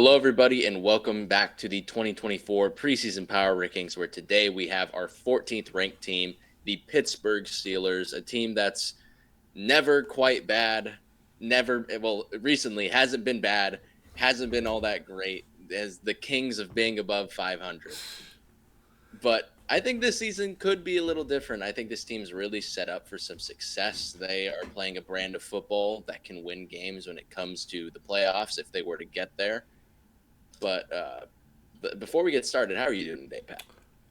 Hello, everybody, and welcome back to the 2024 Preseason Power Rankings, where today we have our 14th ranked team, the Pittsburgh Steelers, a team that's never quite bad, recently hasn't been bad, hasn't been all that great, as the kings of being above 500. But I think this season could be a little different. I think this team's really set up for some success. They are playing a brand of football that can win games when it comes to the playoffs if they were to get there. But before we get started, how are you doing today, Pat?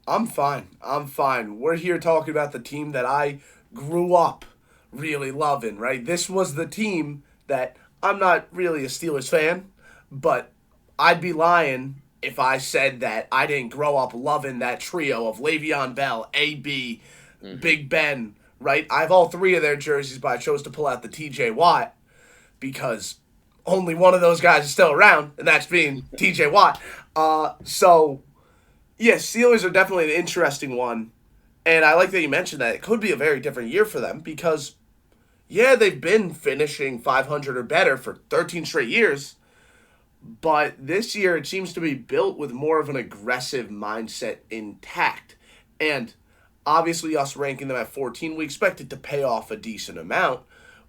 I'm fine. I'm fine. We're here talking about the team that I grew up really loving, right? This was the team that I'm not really a Steelers fan, but I'd be lying if I said that I didn't grow up loving that trio of Le'Veon Bell, AB, Mm-hmm. Big Ben, right? I have all three of their jerseys, but I chose to pull out the TJ Watt because only one of those guys is still around, and that's being TJ Watt. So yes, Steelers are definitely an interesting one. And I like that you mentioned that it could be a very different year for them because, yeah, they've been finishing 500 or better for 13 straight years. But this year it seems to be built with more of an aggressive mindset intact. And obviously, us ranking them at 14, we expect it to pay off a decent amount,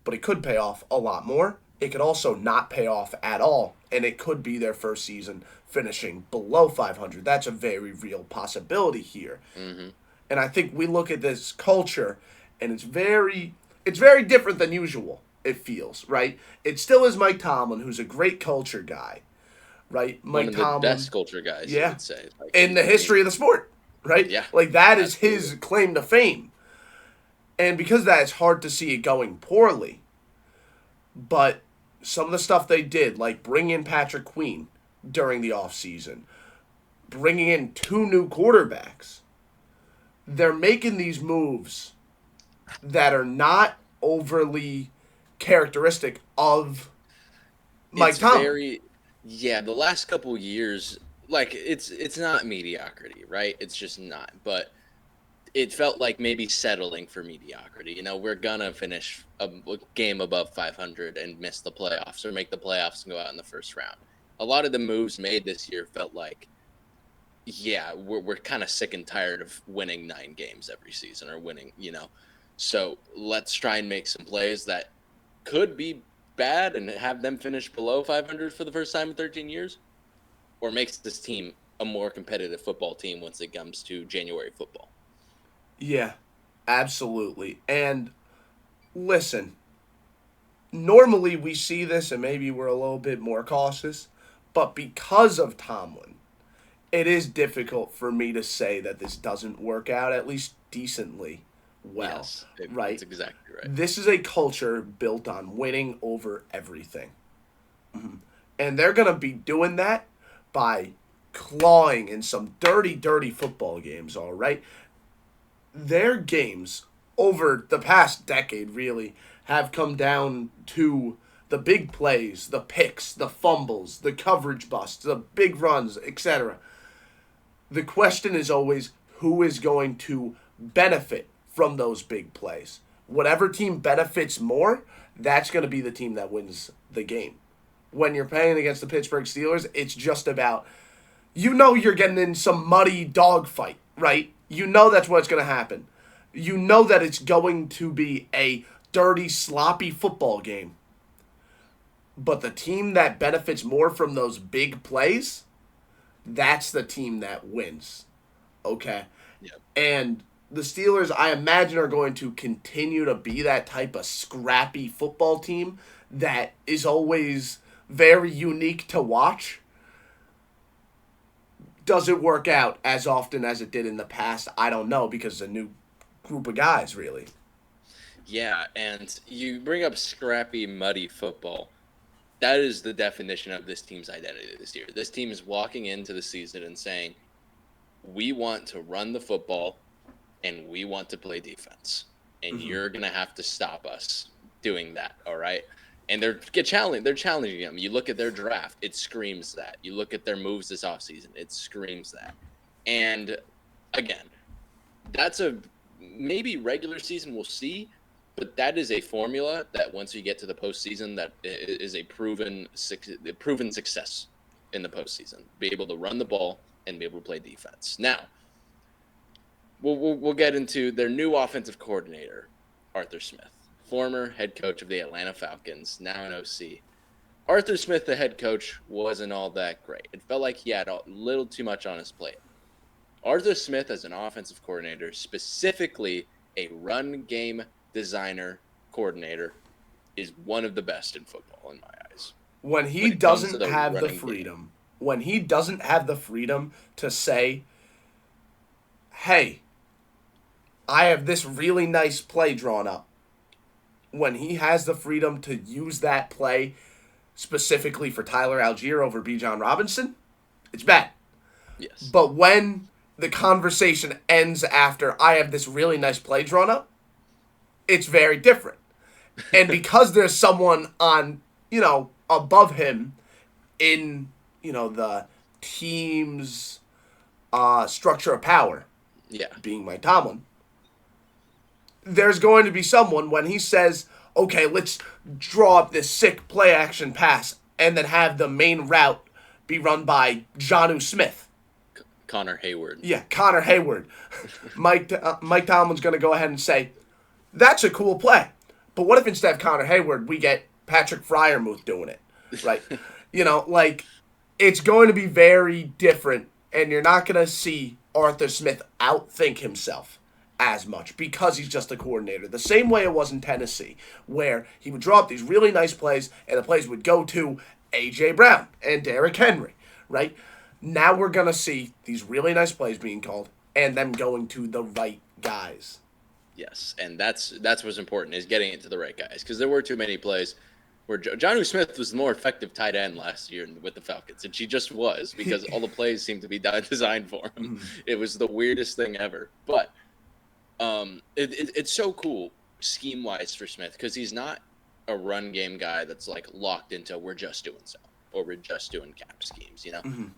but it could pay off a lot more. It could also not pay off at all, and it could be their first season finishing below 500. That's a very real possibility here. Mm-hmm. And I think we look at this culture, and it's very different than usual. It feels right. It still is Mike Tomlin, who's a great culture guy, right? One Mike of the Tomlin, best culture guys, you yeah, would say. in the I mean, history of the sport, right? yeah, Like that is absolutely. his claim to fame. And because of that, it's hard to see it going poorly. But some of the stuff they did, like bring in Patrick Queen during the offseason, bringing in two new quarterbacks, they're making these moves that are not overly characteristic of Mike It's Tomlin. very, yeah. The last couple years, like it's not mediocrity, right? It's just not. But it felt like maybe settling for mediocrity. We're gonna finish a game above 500 and miss the playoffs, or make the playoffs and go out in the first round. A lot of the moves made this year felt like, yeah, we're kind of sick and tired of winning 9 games every season, or winning. So let's try and make some plays that could be bad and have them finish below 500 for the first time in 13 years, or makes this team a more competitive football team once it comes to January football. Yeah, absolutely. And listen, normally we see this and maybe we're a little bit more cautious, but because of Tomlin, it is difficult for me to say that this doesn't work out at least decently well, Yes, that's right? exactly right. This is a culture built on winning over everything. And they're going to be doing that by clawing in some dirty, dirty football games, all right? Their games over the past decade really have come down to the big plays, the picks, the fumbles, the coverage busts, the big runs, etc. The question is always who is going to benefit from those big plays. Whatever team benefits more, that's going to be the team that wins the game. When you're playing against the Pittsburgh Steelers, it's just about you're getting in some muddy dogfight, right? You know that's what's going to happen. You know that it's going to be a dirty, sloppy football game. But the team that benefits more from those big plays, that's the team that wins. Okay? Yeah. And the Steelers, I imagine, are going to continue to be that type of scrappy football team that is always very unique to watch. Does it work out as often as it did in the past? I don't know because it's a new group of guys, really. Yeah, and you bring up scrappy, muddy football. That is the definition of this team's identity this year. This team is walking into the season and saying, we want to run the football and we want to play defense. And Mm-hmm. you're going to have to stop us doing that, all right? And they're challenging them. You look at their draft, it screams that. You look at their moves this offseason, it screams that. And again, that's a maybe regular season we'll see, but that is a formula that once you get to the postseason, that is a proven success. in the postseason. Be able to run the ball and be able to play defense. Now, we'll get into their new offensive coordinator, Arthur Smith, former head coach of the Atlanta Falcons, now an OC. Arthur Smith, the head coach, wasn't all that great. It felt like he had a little too much on his plate. Arthur Smith, as an offensive coordinator, specifically a run game designer coordinator, is one of the best in football in my eyes. When he doesn't have the freedom, when he doesn't have the freedom to say, hey, I have this really nice play drawn up. When he has the freedom to use that play specifically for Tyler Algier over Bijan Robinson, it's bad. Yes. But when the conversation ends after I have this really nice play drawn up, it's very different. And because there's someone on, above him in, the team's structure of power, being Mike Tomlin, there's going to be someone when he says, okay, let's draw up this sick play action pass and then have the main route be run by Jonnu Smith. Connor Hayward. Yeah, Connor Hayward. Mike Tomlin's going to go ahead and say, that's a cool play. But what if instead of Connor Hayward, we get Patrick Freiermuth doing it, right? It's going to be very different, and you're not going to see Arthur Smith outthink himself as much because he's just a coordinator. The same way it was in Tennessee, where he would draw up these really nice plays, and the plays would go to A.J. Brown and Derrick Henry, right? Now we're going to see these really nice plays being called and them going to the right guys. Yes, and that's what's important, is getting it to the right guys, because there were too many plays where Jonnu Smith was the more effective tight end last year with the Falcons, and she just was, because all the plays seemed to be designed for him. It was the weirdest thing ever. But it's so cool scheme-wise for Smith, because he's not a run game guy that's like locked into we're just doing so, or we're just doing cap schemes,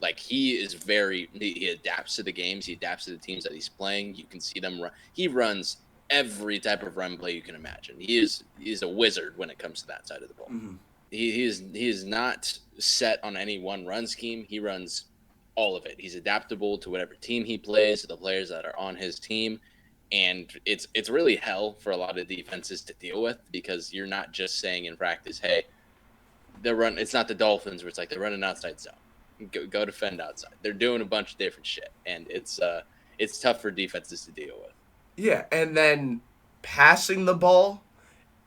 Like he adapts to the games, he adapts to the teams that he's playing. You can see them run. He runs every type of run play you can imagine. He's a wizard when it comes to that side of the ball. He is not set on any one run scheme. He runs all of it. He's adaptable to whatever team he plays, to the players that are on his team. And it's really hell for a lot of defenses to deal with, because you're not just saying in practice, hey, it's not the Dolphins where it's like they're running outside zone. Go defend outside. They're doing a bunch of different shit, and it's tough for defenses to deal with. Yeah, and then passing the ball,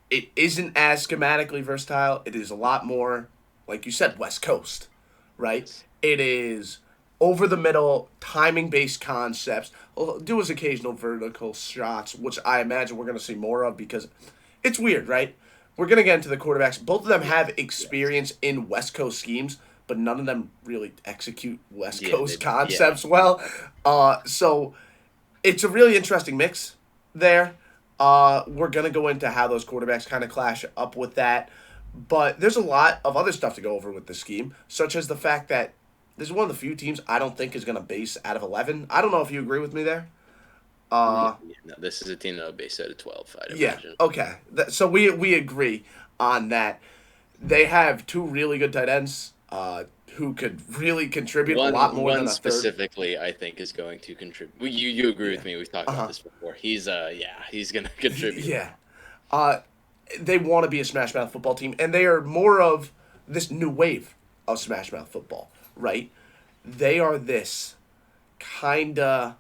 it isn't as schematically versatile. It is a lot more, like you said, West Coast, right? It is over the middle, timing-based concepts. We'll do his occasional vertical shots, which I imagine we're going to see more of, because it's weird, right? We're going to get into the quarterbacks. Both of them have experience in West Coast schemes, but none of them really execute West Coast concepts well. So it's a really interesting mix there. We're going to go into how those quarterbacks kind of clash up with that. But there's a lot of other stuff to go over with the scheme, such as the fact that this is one of the few teams I don't think is going to base out of 11. I don't know if you agree with me there. No, this is a team that will base out of 12, I'd imagine. Okay. So we agree on that. They have two really good tight ends who could really contribute a lot more than a third. One specifically, I think, is going to contribute. You agree with me. We've talked about this before. He's going to contribute. Yeah. They want to be a Smash Mouth football team, and they are more of this new wave of Smash Mouth football, right? They are this kind of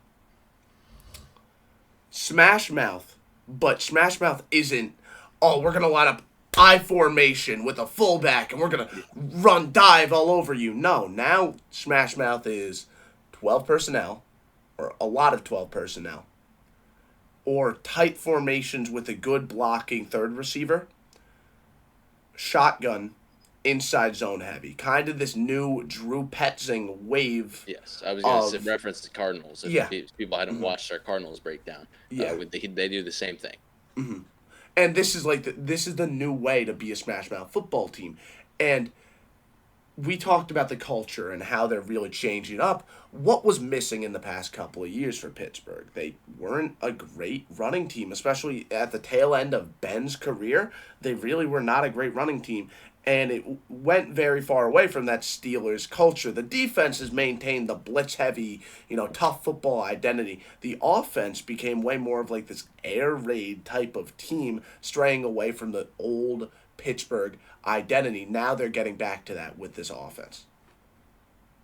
Smash Mouth, but Smash Mouth isn't, we're going to line up I formation with a fullback and we're going to dive all over you. No, now Smash Mouth is 12 personnel, or a lot of 12 personnel, or tight formations with a good blocking third receiver, shotgun, inside zone heavy. Kind of this new Drew Petzing wave. Yes, I was going to reference the Cardinals. If people hadn't watched our Cardinals breakdown, they do the same thing. Mm-hmm. And this is this is the new way to be a Smash Mouth football team. And we talked about the culture and how they're really changing up. What was missing in the past couple of years for Pittsburgh? They weren't a great running team, especially at the tail end of Ben's career. They really were not a great running team. and it went very far away from that Steelers culture. The defense has maintained the blitz heavy, tough football identity. The offense became way more of like this air raid type of team, straying away from the old Pittsburgh identity. Now they're getting back to that with this offense.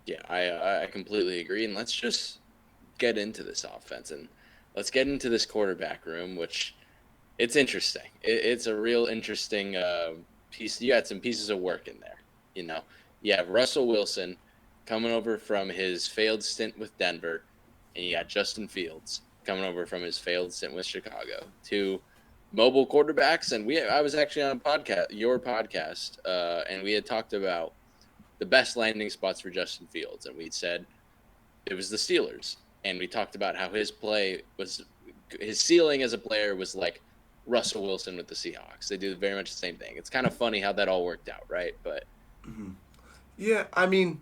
Yeah, I completely agree. And let's just get into this offense and let's get into this quarterback room, which it's interesting. It's a real interesting piece. You got some pieces of work in there. You know, you have Russell Wilson coming over from his failed stint with Denver, and you got Justin Fields coming over from his failed stint with Chicago. Two mobile quarterbacks, and I was actually on your podcast, and we had talked about the best landing spots for Justin Fields, and we said it was the Steelers, and we talked about how his ceiling as a player was like Russell Wilson with the Seahawks. They do very much the same thing. It's kind of funny how that all worked out, right? But yeah, I mean,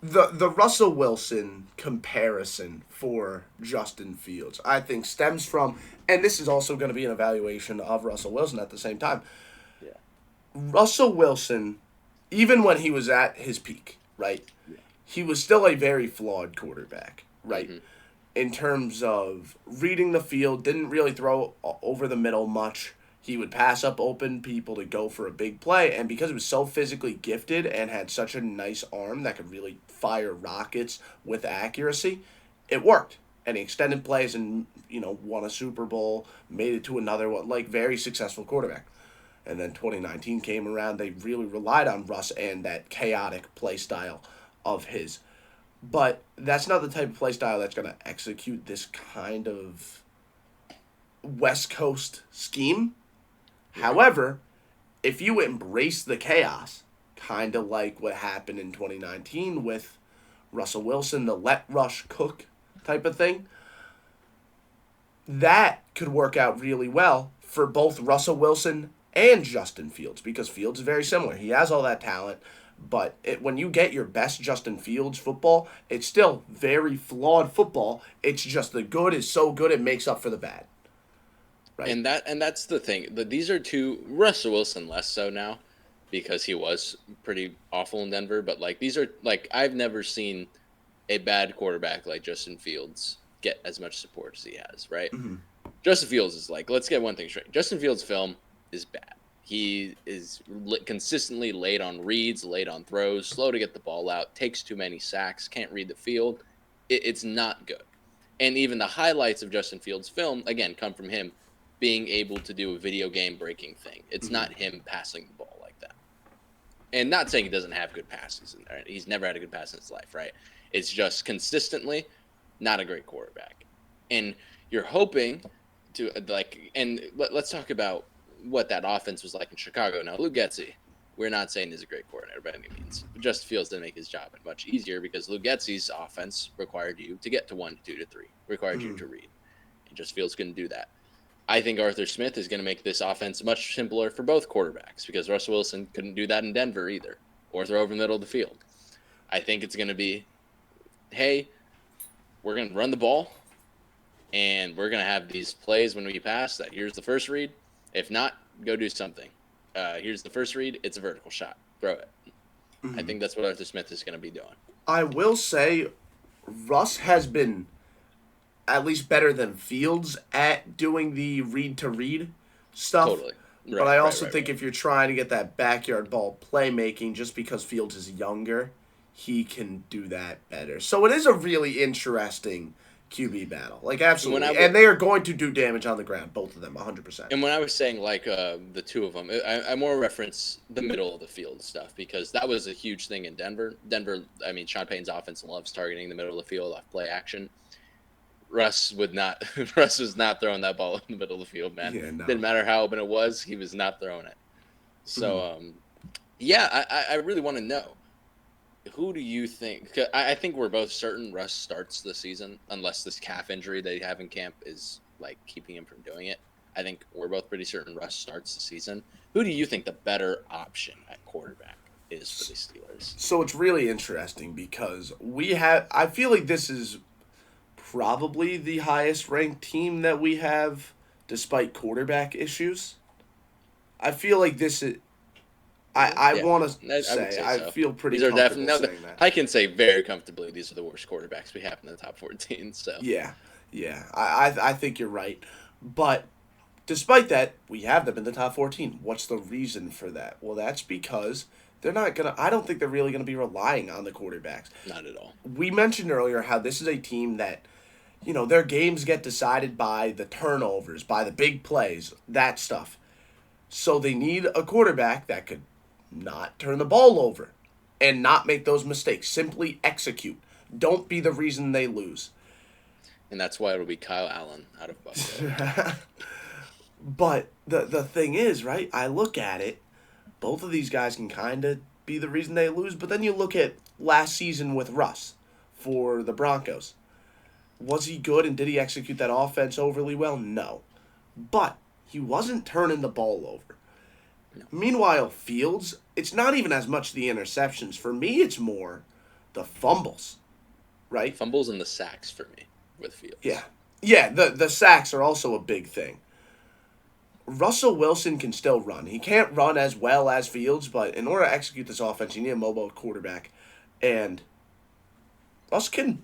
the Russell Wilson comparison for Justin Fields, I think, stems from, and this is also going to be an evaluation of Russell Wilson at the same time. yeah, Russell Wilson, even when he was at his peak, right, he was still a very flawed quarterback, right? Mm-hmm. In terms of reading the field, didn't really throw over the middle much. He would pass up open people to go for a big play, and because he was so physically gifted and had such a nice arm that could really fire rockets with accuracy, it worked. And he extended plays and, won a Super Bowl, made it to another one, like very successful quarterback. And then 2019 came around, they really relied on Russ and that chaotic play style of his. But that's not the type of play style that's going to execute this kind of West Coast scheme. However, if you embrace the chaos, kind of like what happened in 2019 with Russell Wilson, the let Rush cook type of thing, that could work out really well for both Russell Wilson and Justin Fields, because Fields is very similar. He has all that talent, but when you get your best Justin Fields football, it's still very flawed football. It's just the good is so good it makes up for the bad. Right. And that's the thing. These are two. Russell Wilson less so now, because he was pretty awful in Denver. But like these are like I've never seen a bad quarterback like Justin Fields get as much support as he has. Right. Mm-hmm. Justin Fields is like, let's get one thing straight. Justin Fields' film is bad. He is consistently late on reads, late on throws, slow to get the ball out, takes too many sacks, can't read the field. It's not good. And even the highlights of Justin Fields' film, again, come from him being able to do a video game breaking thing. It's not him passing the ball like that. And not saying he doesn't have good passes in there. He's never had a good pass in his life, right? It's just consistently not a great quarterback. And you're hoping to, let's talk about what that offense was like in Chicago. Now, Luke Getsy, we're not saying he's a great coordinator by any means. But Justin Fields didn't make his job much easier because Luke Getsy's offense required you to get to 1, 2 to 3, required you to read. And Justin Fields couldn't do that. I think Arthur Smith is going to make this offense much simpler for both quarterbacks because Russell Wilson couldn't do that in Denver either, or throw over the middle of the field. I think it's going to be, hey, we're going to run the ball, and we're going to have these plays when we pass that here's the first read. If not, go do something. Here's the first read. It's a vertical shot. Throw it. Mm-hmm. I think that's what Arthur Smith is going to be doing. I will say Russ has been at least better than Fields at doing the read-to-read stuff. Totally. Right, but I also think if you're trying to get that backyard ball playmaking, just because Fields is younger, he can do that better. So it is a really interesting QB battle. Like, absolutely. And they are going to do damage on the ground, both of them, 100%. And when I was saying, the two of them, I more reference the middle of the field stuff because that was a huge thing in Denver. Sean Payton's offense loves targeting the middle of the field off play action. Russ was not throwing that ball in the middle of the field, man. Yeah, no. Didn't matter how open it was, he was not throwing it. So, I really want to know, who do you think? I think we're both certain Russ starts the season, unless this calf injury they have in camp is keeping him from doing it. I think we're both pretty certain Russ starts the season. Who do you think the better option at quarterback is for the Steelers? So it's really interesting because I feel like this is probably the highest ranked team that we have despite quarterback issues. I feel like this is I Yeah, want to I would say say I so. feel pretty These are comfortable definitely. No, saying that. I can say very comfortably these are the worst quarterbacks we have in the top 14. So Yeah, yeah. I think you're right, but despite that, we have them in the top 14. What's the reason for that? Well, that's because they're not gonna. I don't think they're really gonna be relying on the quarterbacks. not at all. We mentioned earlier how this is a team that, their games get decided by the turnovers, by the big plays, that stuff. So they need a quarterback that could not turn the ball over and not make those mistakes. Simply execute. Don't be the reason they lose. And that's why it'll be Kyle Allen out of Buffalo. But the thing is, right? I look at it, both of these guys can kind of be the reason they lose, but then you look at last season with Russ for the Broncos. Was he good and did he execute that offense overly well? No. But he wasn't turning the ball over. No. Meanwhile, Fields, it's not even as much the interceptions. For me, it's more the fumbles, right? Fumbles and the sacks for me with Fields. Yeah. Yeah, the sacks are also a big thing. Russell Wilson can still run. He can't run as well as Fields, but in order to execute this offense, you need a mobile quarterback. And Russ can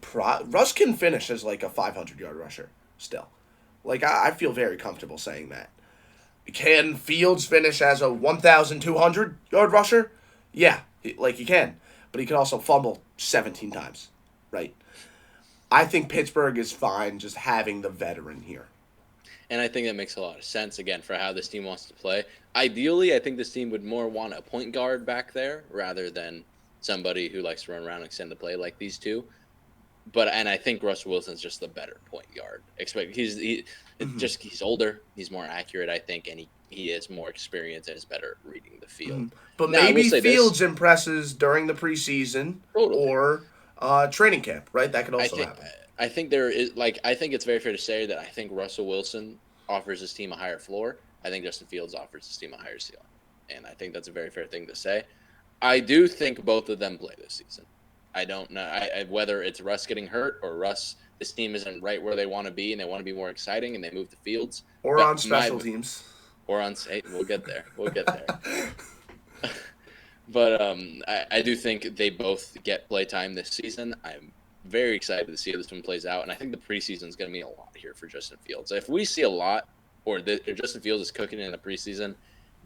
finish as like a 500-yard rusher still. Like I feel very comfortable saying that. Can Fields finish as a 1,200-yard rusher? Yeah, he can, but he can also fumble 17 times, right? I think Pittsburgh is fine just having the veteran here. And I think that makes a lot of sense, again, for how this team wants to play. Ideally, I think this team would more want a point guard back there rather than somebody who likes to run around and extend the play like these two. And I think Russell Wilson's just the better point guard. He's older, he's more accurate, I think, and he is more experienced and is better at reading the field. But Now, maybe Fields impresses during the preseason Totally. or training camp, right? That could also happen. I think there is I think it's very fair to say that I think Russell Wilson offers his team a higher floor. I think Justin Fields offers his team a higher ceiling, and I think that's a very fair thing to say. I do think both of them play this season. I don't know whether it's Russ getting hurt or this team isn't right where they want to be and they want to be more exciting and they move to Fields. Or on special teams. Or on we'll get there. We'll get there. But I do think they both get play time this season. I'm very excited to see how this one plays out, and I think the preseason is going to mean a lot here for Justin Fields. If we see a lot, or Justin Fields is cooking in the preseason,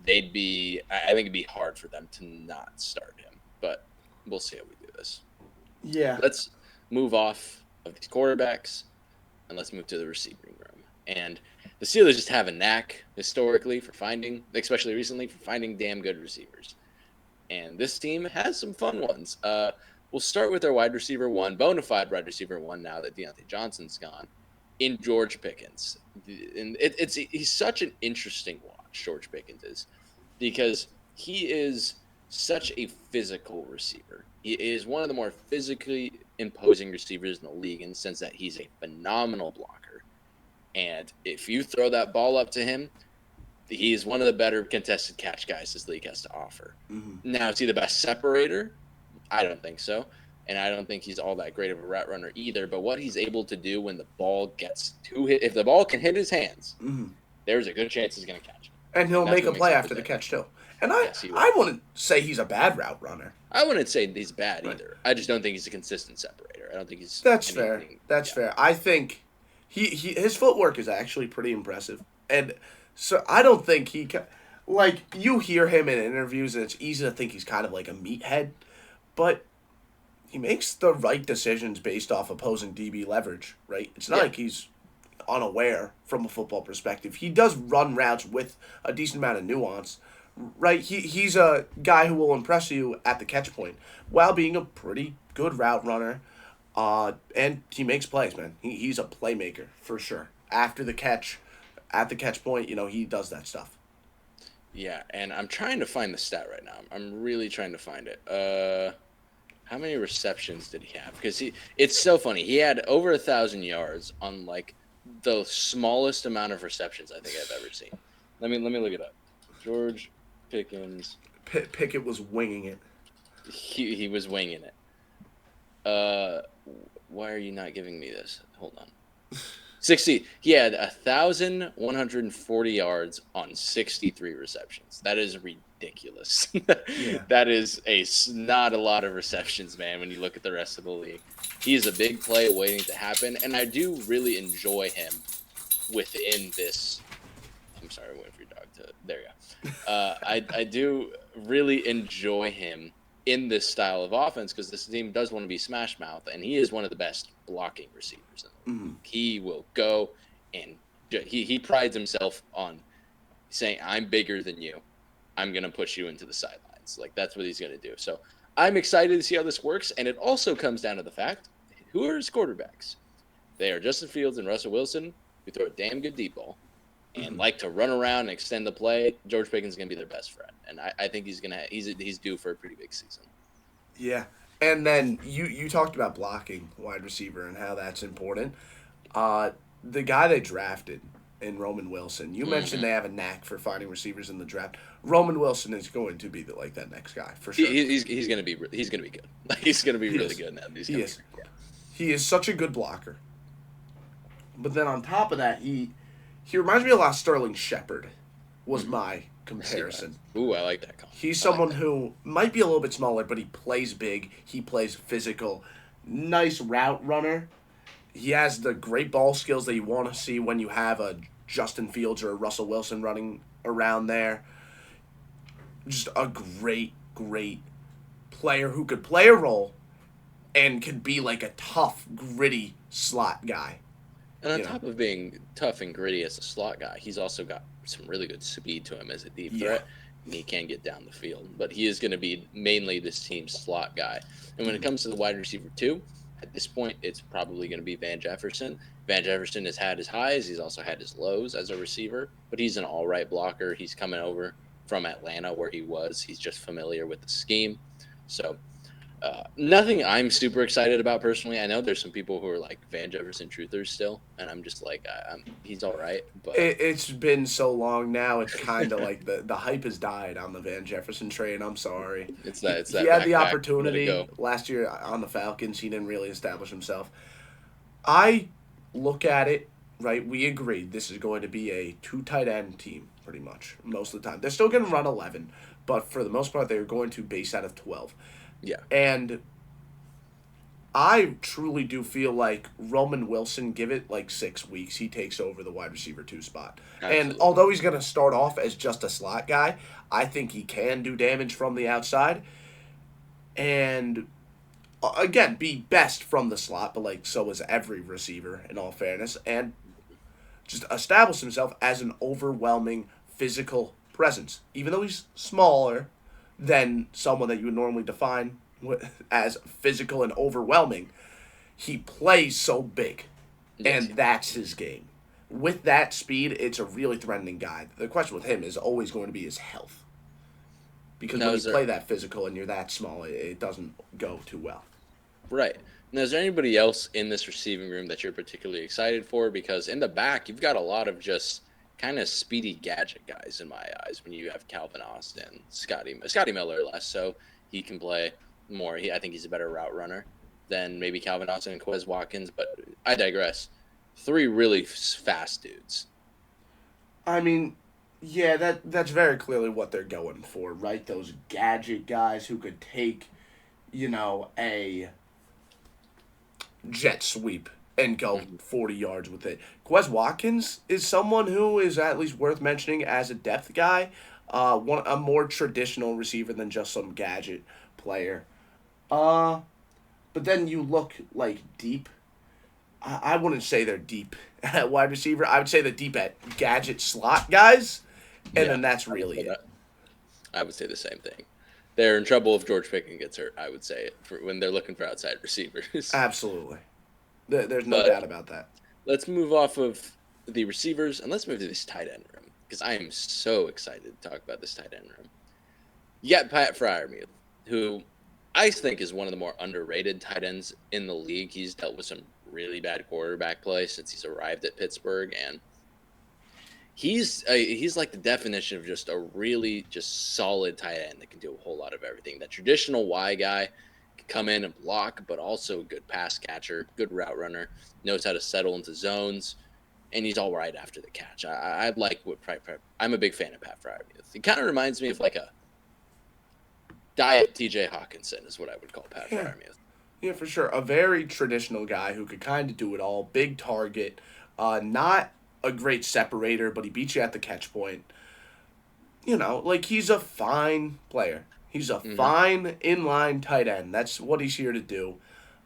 I think it'd be hard for them to not start him. But we'll see how we do this. Yeah. Let's move off of these quarterbacks, and let's move to the receiving room. And the Steelers just have a knack historically especially recently, for finding damn good receivers. And this team has some fun ones. We'll start with our wide receiver one, bona fide wide receiver one now that Deontay Johnson's gone, in George Pickens. And he's such an interesting watch, George Pickens is, because he is such a physical receiver. He is one of the more physically imposing receivers in the league in the sense that he's a phenomenal blocker. And if you throw that ball up to him, he's one of the better contested catch guys this league has to offer. Mm-hmm. Now, is he the best separator? I don't think so. And I don't think he's all that great of a route runner either. But what he's able to do when the ball gets to hit, if the ball can hit his hands, there's a good chance he's going to catch it. And he'll make a play after the catch, too. And I wouldn't say he's a bad route runner. I wouldn't say he's bad either. I just don't think he's a consistent separator. I don't think he's. That's fair. That's fair. I think his footwork is actually pretty impressive. And so I don't think he can. Like, you hear him in interviews, and it's easy to think he's kind of like a meathead. But he makes the right decisions based off opposing DB leverage, right? It's not like he's unaware from a football perspective. He does run routes with a decent amount of nuance, right? He's a guy who will impress you at the catch point while being a pretty good route runner. And he makes plays, man. He's a playmaker for sure. After the catch, at the catch point, he does that stuff. Yeah, and I'm trying to find the stat right now. I'm really trying to find it. How many receptions did he have? Because it's so funny. He had over 1,000 yards on like the smallest amount of receptions I think I've ever seen. Let me look it up. George Pickens. Pickett was winging it. He was winging it. Why are you not giving me this? Hold on. 60. He had 1,140 yards on 63 receptions. That is ridiculous. Yeah. That is not a lot of receptions, man, when you look at the rest of the league. He is a big play waiting to happen, and I do really enjoy him within this. I'm sorry, I'm waiting for your dog to. There you go. I do really enjoy him in this style of offense because this team does want to be smash mouth, and he is one of the best blocking receivers in the league. Mhm. He will go and he prides himself on saying, "I'm bigger than you. I'm gonna push you into the sidelines." Like that's what he's gonna do. So I'm excited to see how this works, and it also comes down to the fact who are his quarterbacks. They are Justin Fields and Russell Wilson, who throw a damn good deep ball and like to run around and extend the play. George Pickens is going to be their best friend, and I think he's due for a pretty big season. Yeah. And then you talked about blocking wide receiver and how that's important. The guy they drafted in Roman Wilson, you mentioned they have a knack for finding receivers in the draft. Roman Wilson is going to be that next guy for sure. He's going to be good. He's going to be really good now. He is. He is such a good blocker. But then on top of that, he reminds me a lot of Sterling Shepard. Was my comparison. Ooh, I like that. He's someone who might be a little bit smaller, but he plays big. He plays physical. Nice route runner. He has the great ball skills that you want to see when you have a Justin Fields or a Russell Wilson running around there. Just a great, great player who could play a role and could be like a tough, gritty slot guy. And on top of being tough and gritty as a slot guy, he's also got some really good speed to him as a deep threat. And he can get down the field. But he is going to be mainly this team's slot guy. And when it comes to the wide receiver, too, at this point, it's probably going to be Van Jefferson. Van Jefferson has had his highs. He's also had his lows as a receiver. But he's an all-right blocker. He's coming over from Atlanta where he was. He's just familiar with the scheme. So nothing I'm super excited about personally. I know there's some people who are like Van Jefferson truthers still, and I'm just like, he's all right. But it's been so long now. It's kind of like the hype has died on the Van Jefferson train. I'm sorry. It's that he had the opportunity last year on the Falcons. He didn't really establish himself. I look at it, right? We agreed this is going to be a 2 tight end team pretty much most of the time. They're still going to run 11, but for the most part, they're going to base out of 12. Yeah. And I truly do feel like Roman Wilson, give it like 6 weeks, he takes over the wide receiver 2 spot. Absolutely. And although he's going to start off as just a slot guy, I think he can do damage from the outside. And again, be best from the slot, but like so is every receiver in all fairness. And just establish himself as an overwhelming physical presence. Even though he's smaller than someone that you would normally define as physical and overwhelming, he plays so big, and that's his game. With that speed, it's a really threatening guy. The question with him is always going to be his health, because when you play that physical and you're that small, it doesn't go too well. Right. Now, is there anybody else in this receiving room that you're particularly excited for? Because in the back, you've got a lot of just kind of speedy gadget guys in my eyes. When you have Calvin Austin, Scotty Miller less so, he can play more. I think he's a better route runner than maybe Calvin Austin and Quez Watkins. But I digress. 3 really fast dudes. I mean, yeah, that's very clearly what they're going for, right? Those gadget guys who could take, a jet sweep and go 40 yards with it. Quez Watkins is someone who is at least worth mentioning as a depth guy, a more traditional receiver than just some gadget player. But then you look like deep. I wouldn't say they're deep at wide receiver. I would say they're deep at gadget slot guys, and then that's really it. I would say the same thing. They're in trouble if George Pickens gets hurt, I would say, when they're looking for outside receivers. Absolutely. There's no doubt about that. Let's move off of the receivers, and let's move to this tight end room, because I am so excited to talk about this tight end room. You got Pat Freiermuth, who I think is one of the more underrated tight ends in the league. He's dealt with some really bad quarterback play since he's arrived at Pittsburgh, and he's like the definition of just a really just solid tight end that can do a whole lot of everything. That traditional Y guy can come in and block, but also a good pass catcher, good route runner, knows how to settle into zones, and he's all right after the catch. I like what I'm a big fan of Pat Freiermuth. He kind of reminds me of like a diet TJ Hawkinson is what I would call Pat Yeah. Freiermuth. Yeah, for sure. A very traditional guy who could kind of do it all. Big target. Not a great separator, but he beats you at the catch point. You know, like he's a fine player. He's a fine inline tight end. That's what he's here to do.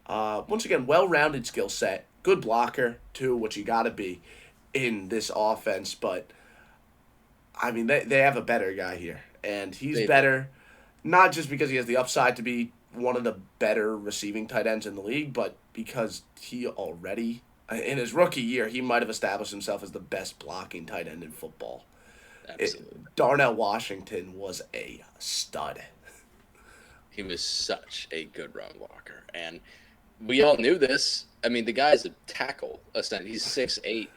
Once again, well-rounded skill set. Good blocker, too, which you got to be in this offense. But, I mean, they have a better guy here. And he's better, not just because he has the upside to be one of the better receiving tight ends in the league, but because he already, in his rookie year, he might have established himself as the best blocking tight end in football. Absolutely. Darnell Washington was a stud. He was such a good run blocker. And we all knew this. I mean, the guy's a tackle. He's 6'8",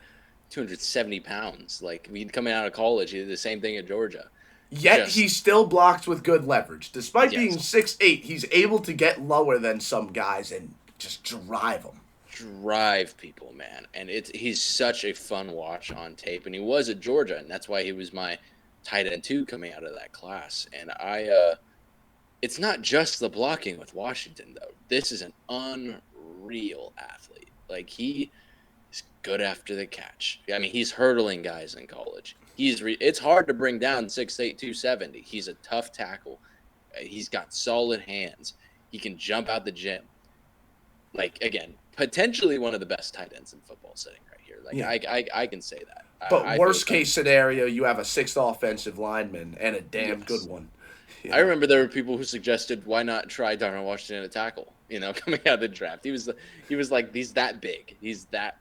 270 pounds. Like, coming out of college, he did the same thing at Georgia. Yet he still blocks with good leverage. Despite being 6'8", he's able to get lower than some guys and just drive them. Drive people, man. And he's such a fun watch on tape. And he was at Georgia, and that's why he was my tight end 2 coming out of that class. And it's not just the blocking with Washington, though. This is an unreal athlete. Like, he is good after the catch. I mean, he's hurdling guys in college. It's hard to bring down 6'8", 270. He's a tough tackle. He's got solid hands. He can jump out the gym. Like, again, potentially one of the best tight ends in football sitting right here. Like, I can say that. But worst case scenario, you have a 6th offensive lineman and a damn good one. I remember there were people who suggested, why not try Darnell Washington at tackle, coming out of the draft. He was like, he's that big. He's that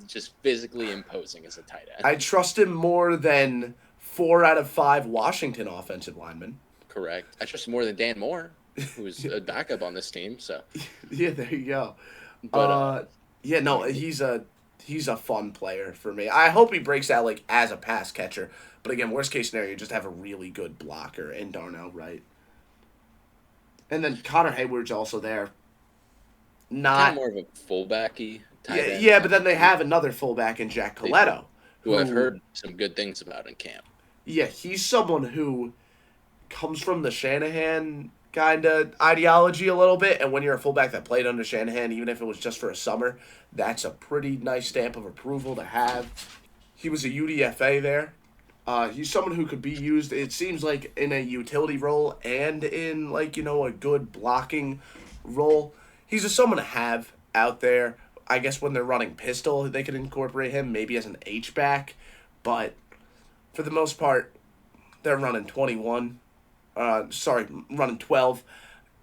just physically imposing as a tight end. I trust him more than 4 out of 5 Washington offensive linemen. Correct. I trust him more than Dan Moore, who's a backup on this team. So yeah, there you go. But he's a fun player for me. I hope he breaks out like as a pass catcher. But again, worst case scenario, you just have a really good blocker in Darnell Wright. And then Connor Hayward's also there. Not kind of more of a fullbacky tight end. Yeah, but then they have another fullback in Jack Coletto. Who I've heard some good things about in camp. Yeah, he's someone who comes from the Shanahan kind of ideology a little bit. And when you're a fullback that played under Shanahan, even if it was just for a summer, that's a pretty nice stamp of approval to have. He was a UDFA there. He's someone who could be used, it seems like, in a utility role and in, a good blocking role. He's just someone to have out there. I guess when they're running pistol, they could incorporate him maybe as an H-back. But for the most part, they're running 12.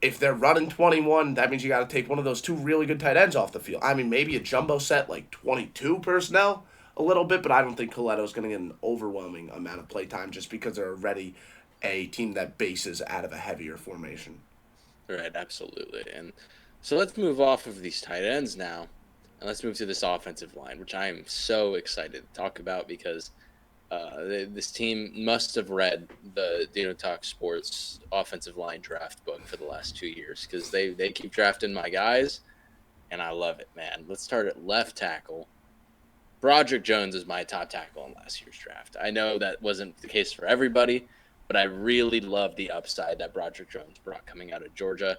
If they're running 21, that means you got to take one of those 2 really good tight ends off the field. I mean, maybe a jumbo set, 22 personnel a little bit, but I don't think Coletto's going to get an overwhelming amount of play time just because they're already a team that bases out of a heavier formation. Right, absolutely. And so let's move off of these tight ends now, and let's move to this offensive line, which I am so excited to talk about because this team must have read the DeanoTalksSports offensive line draft book for the last 2 years because they keep drafting my guys, and I love it, man. Let's start at left tackle. Broderick Jones is my top tackle in last year's draft. I know that wasn't the case for everybody, but I really love the upside that Broderick Jones brought coming out of Georgia.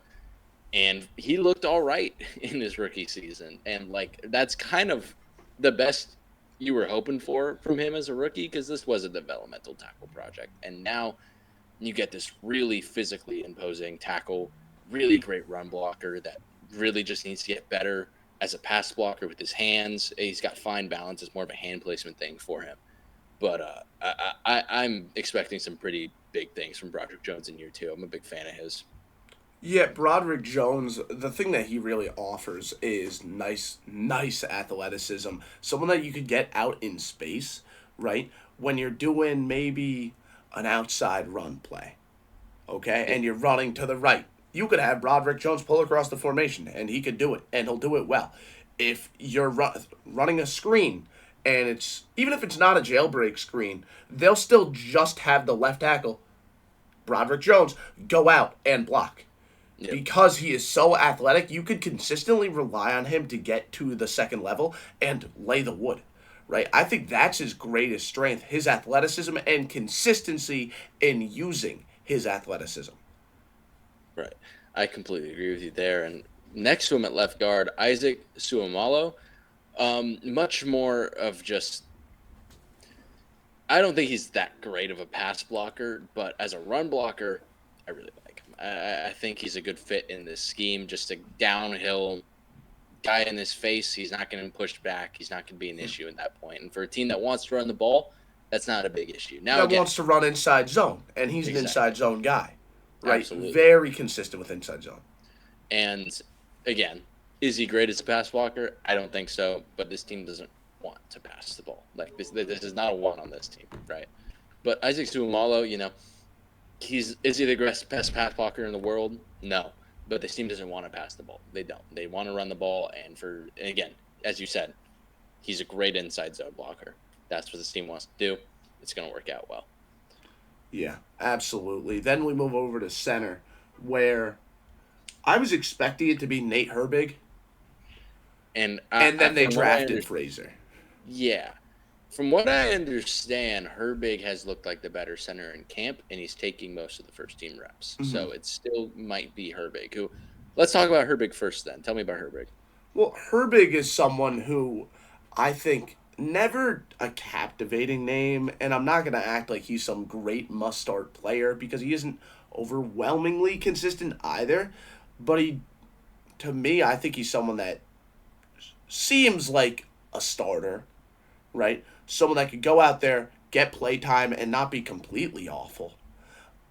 And he looked all right in his rookie season. And, that's kind of the best you were hoping for from him as a rookie because this was a developmental tackle project. And now you get this really physically imposing tackle, really great run blocker that really just needs to get better as a pass blocker with his hands. He's got fine balance. It's more of a hand placement thing for him. But I'm expecting some pretty big things from Broderick Jones in year 2. I'm a big fan of his. Yeah, Broderick Jones, the thing that he really offers is nice athleticism. Someone that you could get out in space, right? When you're doing maybe an outside run play, okay? And you're running to the right. You could have Broderick Jones pull across the formation, and he could do it, and he'll do it well. If you're running a screen, and even if it's not a jailbreak screen, they'll still just have the left tackle, Broderick Jones, go out and block. Yep. Because he is so athletic, you could consistently rely on him to get to the second level and lay the wood, right? I think that's his greatest strength, his athleticism and consistency in using his athleticism. Right. I completely agree with you there. And next to him at left guard, Isaac Suomalo. Much more of just, I don't think he's that great of a pass blocker, but as a run blocker, I really like him. I think he's a good fit in this scheme. Just a downhill guy in his face. He's not going to push back. He's not going to be an issue at that point. And for a team that wants to run the ball, that's not a big issue. Now, That again, wants to run inside zone, and he's an exactly. inside zone guy, right? Absolutely. Very consistent with inside zone. And again, is he great as a pass blocker? I don't think so. But this team doesn't want to pass the ball. Like this is not a one on this team, right? But Isaac Suomalo, is he the best pass blocker in the world? No. But this team doesn't want to pass the ball. They don't. They want to run the ball. And again, as you said, he's a great inside zone blocker. That's what this team wants to do. It's going to work out well. Yeah, absolutely. Then we move over to center, where I was expecting it to be Nate Herbig, And then they drafted Frazier. Yeah. From what I understand, Herbig has looked like the better center in camp, and he's taking most of the first team reps. Mm-hmm. So it still might be Herbig. Let's talk about Herbig first then. Tell me about Herbig. Well, Herbig is someone who I think never a captivating name, and I'm not going to act like he's some great must-start player because he isn't overwhelmingly consistent either. But to me, I think he's someone that seems like a starter, right? Someone that could go out there, get play time, and not be completely awful.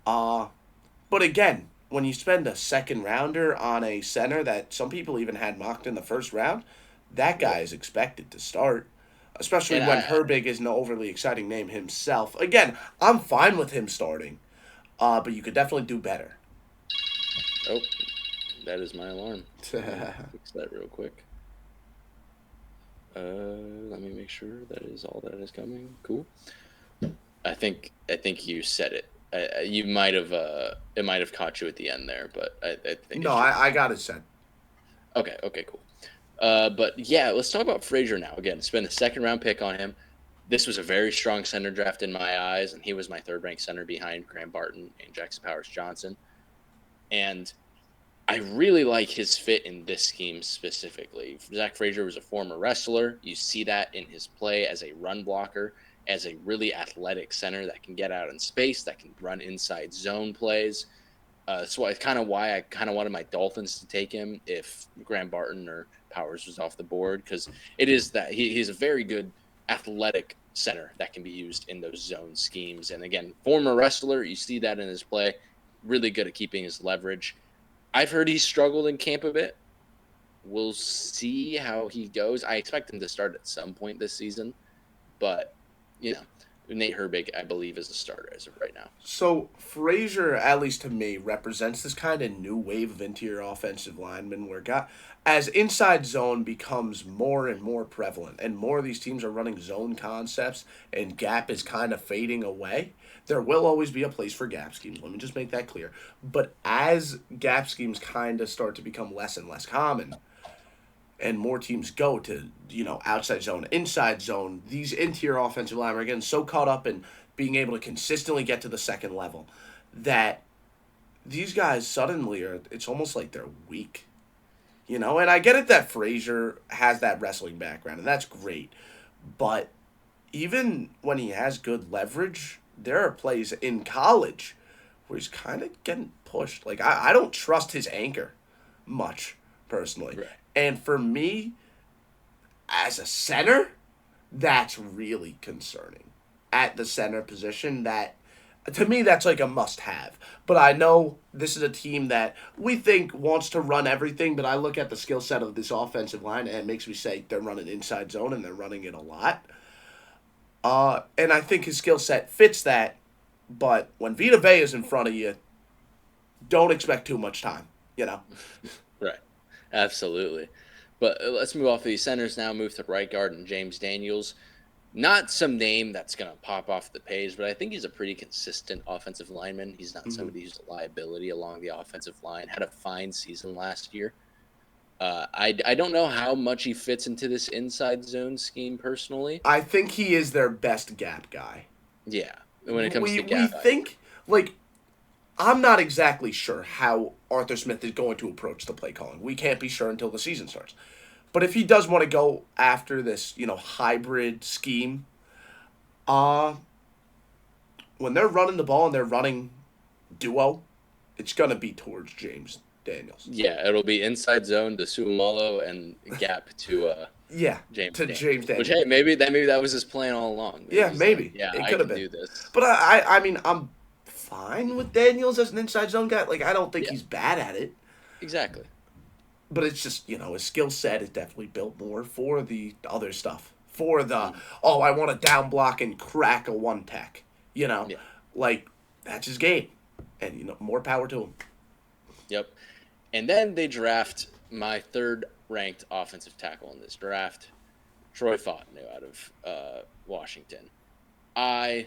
But again, when you spend a second rounder on a center that some people even had mocked in the first round, that guy is expected to start. Especially when Herbig is an overly exciting name himself. Again, I'm fine with him starting, but you could definitely do better. Oh, that is my alarm. Fix that real quick. Let me make sure that is all that is coming. Cool. I think you said it. You might have it might have caught you at the end there, but I think no, I got it said. Okay, cool. But yeah, let's talk about Frazier now. Again, spend a second round pick on him. This was a very strong center draft in my eyes, and he was my third ranked center behind Graham Barton and Jackson Powers Johnson. And I really like his fit in this scheme specifically. Zach Frazier was a former wrestler. You see that in his play as a run blocker, as a really athletic center that can get out in space, that can run inside zone plays. So it's kind of why I kind of wanted my Dolphins to take him if Graham Barton or Powers was off the board, because it is that he's a very good athletic center that can be used in those zone schemes. And again, former wrestler, you see that in his play, really good at keeping his leverage. I've heard he's struggled in camp a bit. We'll see how he goes. I expect him to start at some point this season, but Nate Herbig, I believe, is the starter as of right now. So Frazier, at least to me, represents this kind of new wave of interior offensive linemen where as inside zone becomes more and more prevalent and more of these teams are running zone concepts and gap is kind of fading away. There will always be a place for gap schemes. Let me just make that clear. But as gap schemes kind of start to become less and less common, and more teams go to, outside zone, inside zone, these interior offensive linemen are getting so caught up in being able to consistently get to the second level that these guys suddenly it's almost like they're weak. And I get it that Frazier has that wrestling background, and that's great. But even when he has good leverage, there are plays in college where he's kind of getting pushed. Like, I don't trust his anchor much, personally. Right. And for me, as a center, that's really concerning. At the center position, to me, that's like a must-have. But I know this is a team that we think wants to run everything, but I look at the skill set of this offensive line, and it makes me say they're running inside zone, and they're running it a lot. And I think his skill set fits that, but when Vita Vea is in front of you, don't expect too much time, Right. Absolutely. But let's move off of these centers now, move to right guard and James Daniels. Not some name that's going to pop off the page, but I think he's a pretty consistent offensive lineman. He's not somebody who's a liability along the offensive line. Had a fine season last year. I don't know how much he fits into this inside zone scheme personally. I think he is their best gap guy. Yeah, when it comes We to we gap, think like I'm not exactly sure how Arthur Smith is going to approach the play calling. We can't be sure until the season starts. But if he does want to go after this, hybrid scheme, uh when they're running the ball and they're running duo, it's gonna be towards James Daniels. yeah, it'll be inside zone to Suamalo and gap to Yeah, James to Daniels. James Which Daniels. hey, maybe that was his plan all along. Maybe Yeah, he's like, maybe yeah, it I could have can been. do this. But I mean, I'm fine with Daniels as an inside zone guy. Like, I don't think Yeah, he's bad at it. exactly. But it's just, his skill set is definitely built more for the other stuff. For the, Mhm. I want to down block and crack a one tech. You know, Yeah. like, that's his game. And, more power to him. Yep. And then they draft my third ranked offensive tackle in this draft, Troy Fontenot out of Washington. I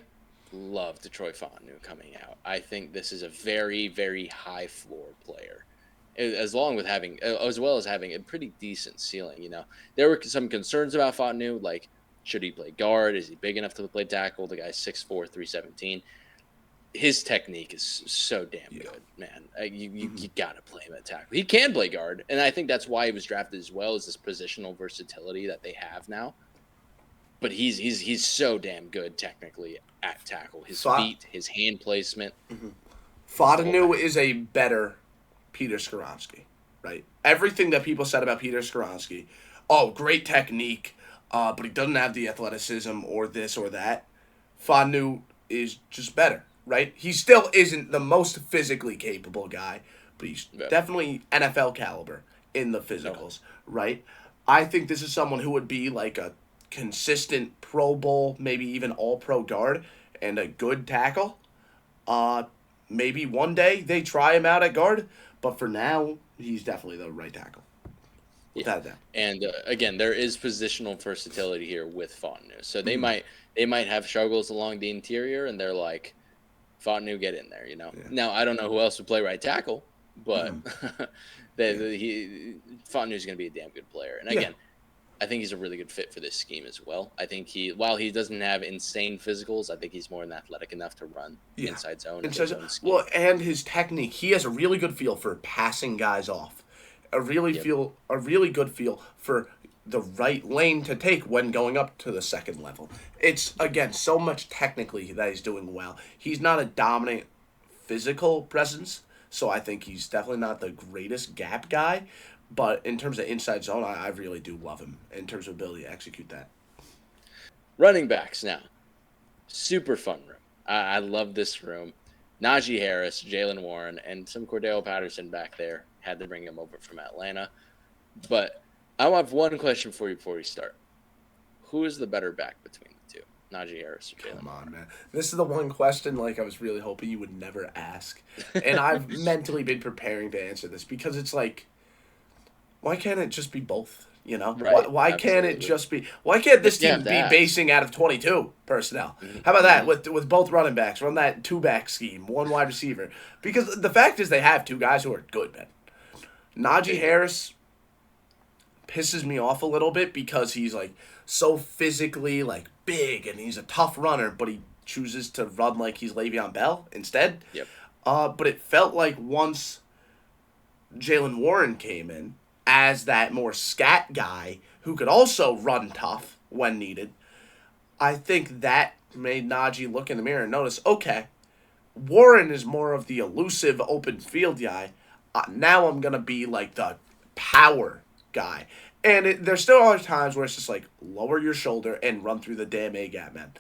loved Troy Fontenot coming out. I think this is a very, very high floor player, as well as having a pretty decent ceiling. There were some concerns about Fontenot, like should he play guard? Is he big enough to play tackle? The guy's 6'4", 317. His technique is so damn good, man. You gotta play him at tackle. He can play guard, and I think that's why he was drafted as well, as this positional versatility that they have now. But he's so damn good technically at tackle. His Fa- feet, his hand placement, the whole Fontenot package. is a better Peter Skoronsky, right? Everything that people said about Peter Skoronsky, great technique, but he doesn't have the athleticism or this or that. Fontenot is just better, right? He still isn't the most physically capable guy, but he's Yeah. definitely NFL caliber in the No, physicals, right? I think this is someone who would be like a consistent Pro Bowl, maybe even All Pro guard, and a good tackle. Uh, Maybe one day they try him out at guard, but for now, he's definitely the right tackle, yeah, without a doubt. and again, there is positional versatility here with Fontenot. So they Mm-hmm. might have struggles along the interior, and they're like, Fontenot, get in there. Yeah. Now I don't know who else would play right tackle, but Mm-hmm. they, Yeah. he Fontenot's going to be a damn good player. And Yeah. again, I think he's a really good fit for this scheme as well. I think while he doesn't have insane physicals, I think he's more than athletic enough to run Yeah. inside zone in And their so, own scheme. well, and his technique, he has a really good feel for passing guys off. Yep. A really good feel for the right lane to take when going up to the second level. It's again so much technically that he's doing well. He's not a dominant physical presence, so I think he's definitely not the greatest gap guy. But in terms of inside zone, I really do love him in terms of ability to execute that. Running backs now, super fun room. I love this room. Najee Harris, Jalen Warren, and some Cordell Patterson back there. Had to bring him over from Atlanta. But I have one question for you before we start. Who is the better back between the two? Najee Harris or Jalen Come on, Warren? man. This is the one question like I was really hoping you would never ask. And I've mentally been preparing to answer this because it's like, why can't it just be both? Right, Why can't it absolutely. just be? Why can't this But you team have to be ask. basing out of 22 personnel? Mhm, How about that mhm. with both running backs? Run that two back scheme, one wide receiver. Because the fact is they have two guys who are good, man. Najee They do. Harris pisses me off a little bit because he's like so physically like big and he's a tough runner, but he chooses to run like he's Le'Veon Bell instead. Yep. But it felt like once Jalen Warren came in as that more scat guy who could also run tough when needed, I think that made Najee look in the mirror and notice, okay, Warren is more of the elusive open field guy. Now I'm gonna be like the power guy. And there still are times where it's just like lower your shoulder and run through the damn A gap, man.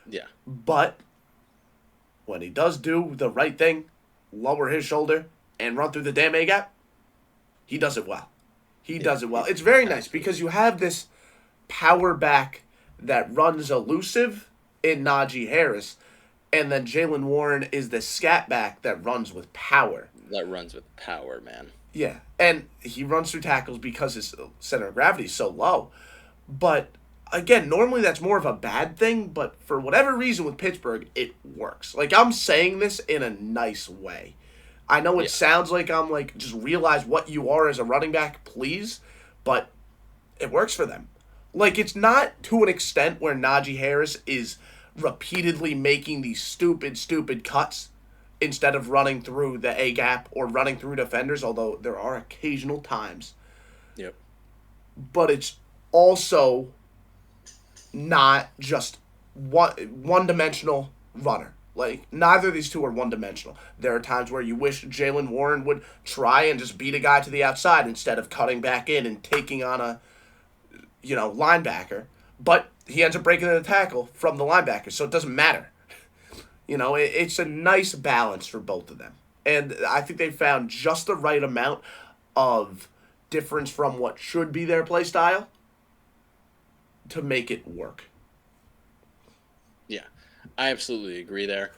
Yeah. But when he does do the right thing, lower his shoulder and run through the damn A gap, he does it well. He Yeah. does it well. It's very nice because you have this power back that runs elusive in Najee Harris, and then Jalen Warren is the scat back that runs with power. That runs with power, man. Yeah, and he runs through tackles because his center of gravity is so low. But again, normally that's more of a bad thing, but for whatever reason with Pittsburgh, it works. Like I'm saying this in a nice way. I know it Yeah. sounds like I'm like, just realize what you are as a running back, please, but it works for them. Like, it's not to an extent where Najee Harris is repeatedly making these stupid, stupid cuts instead of running through the A gap or running through defenders, although there are occasional times. Yep. But it's also not just one dimensional runner. Like, neither of these two are one dimensional. There are times where you wish Jalen Warren would try and just beat a guy to the outside instead of cutting back in and taking on a linebacker. But he ends up breaking the tackle from the linebacker, so it doesn't matter. It's a nice balance for both of them. And I think they found just the right amount of difference from what should be their play style to make it work. Yeah, I absolutely agree there.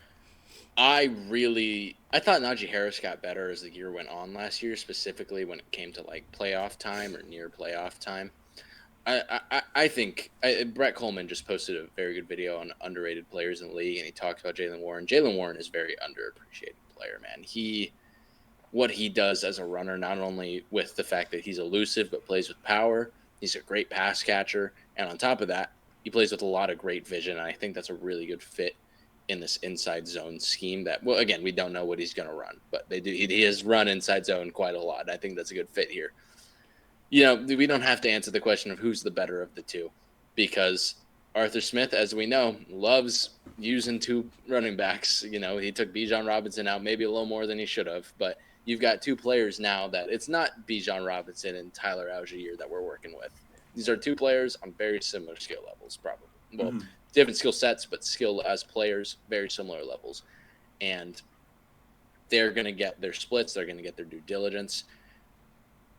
I thought Najee Harris got better as the year went on last year, specifically when it came to like playoff time or near playoff time. I think Brett Coleman just posted a very good video on underrated players in the league, and he talked about Jalen Warren. Jalen Warren is a very underappreciated player, man. What he does as a runner, not only with the fact that he's elusive, but plays with power. He's a great pass catcher, and on top of that, he plays with a lot of great vision. And I think that's a really good fit in this inside zone scheme. That, well, again, we don't know what he's going to run, but they do. He has run inside zone quite a lot. I think that's a good fit here. We don't have to answer the question of who's the better of the two, because Arthur Smith, as we know, loves using two running backs. He took Bijan Robinson out maybe a little more than he should have, but you've got two players now that it's not Bijan Robinson and Tyler Algier that we're working with. These are two players on very similar skill levels, probably. Well, different skill sets, but skill as players, very similar levels. And they're going to get their splits. They're going to get their due diligence.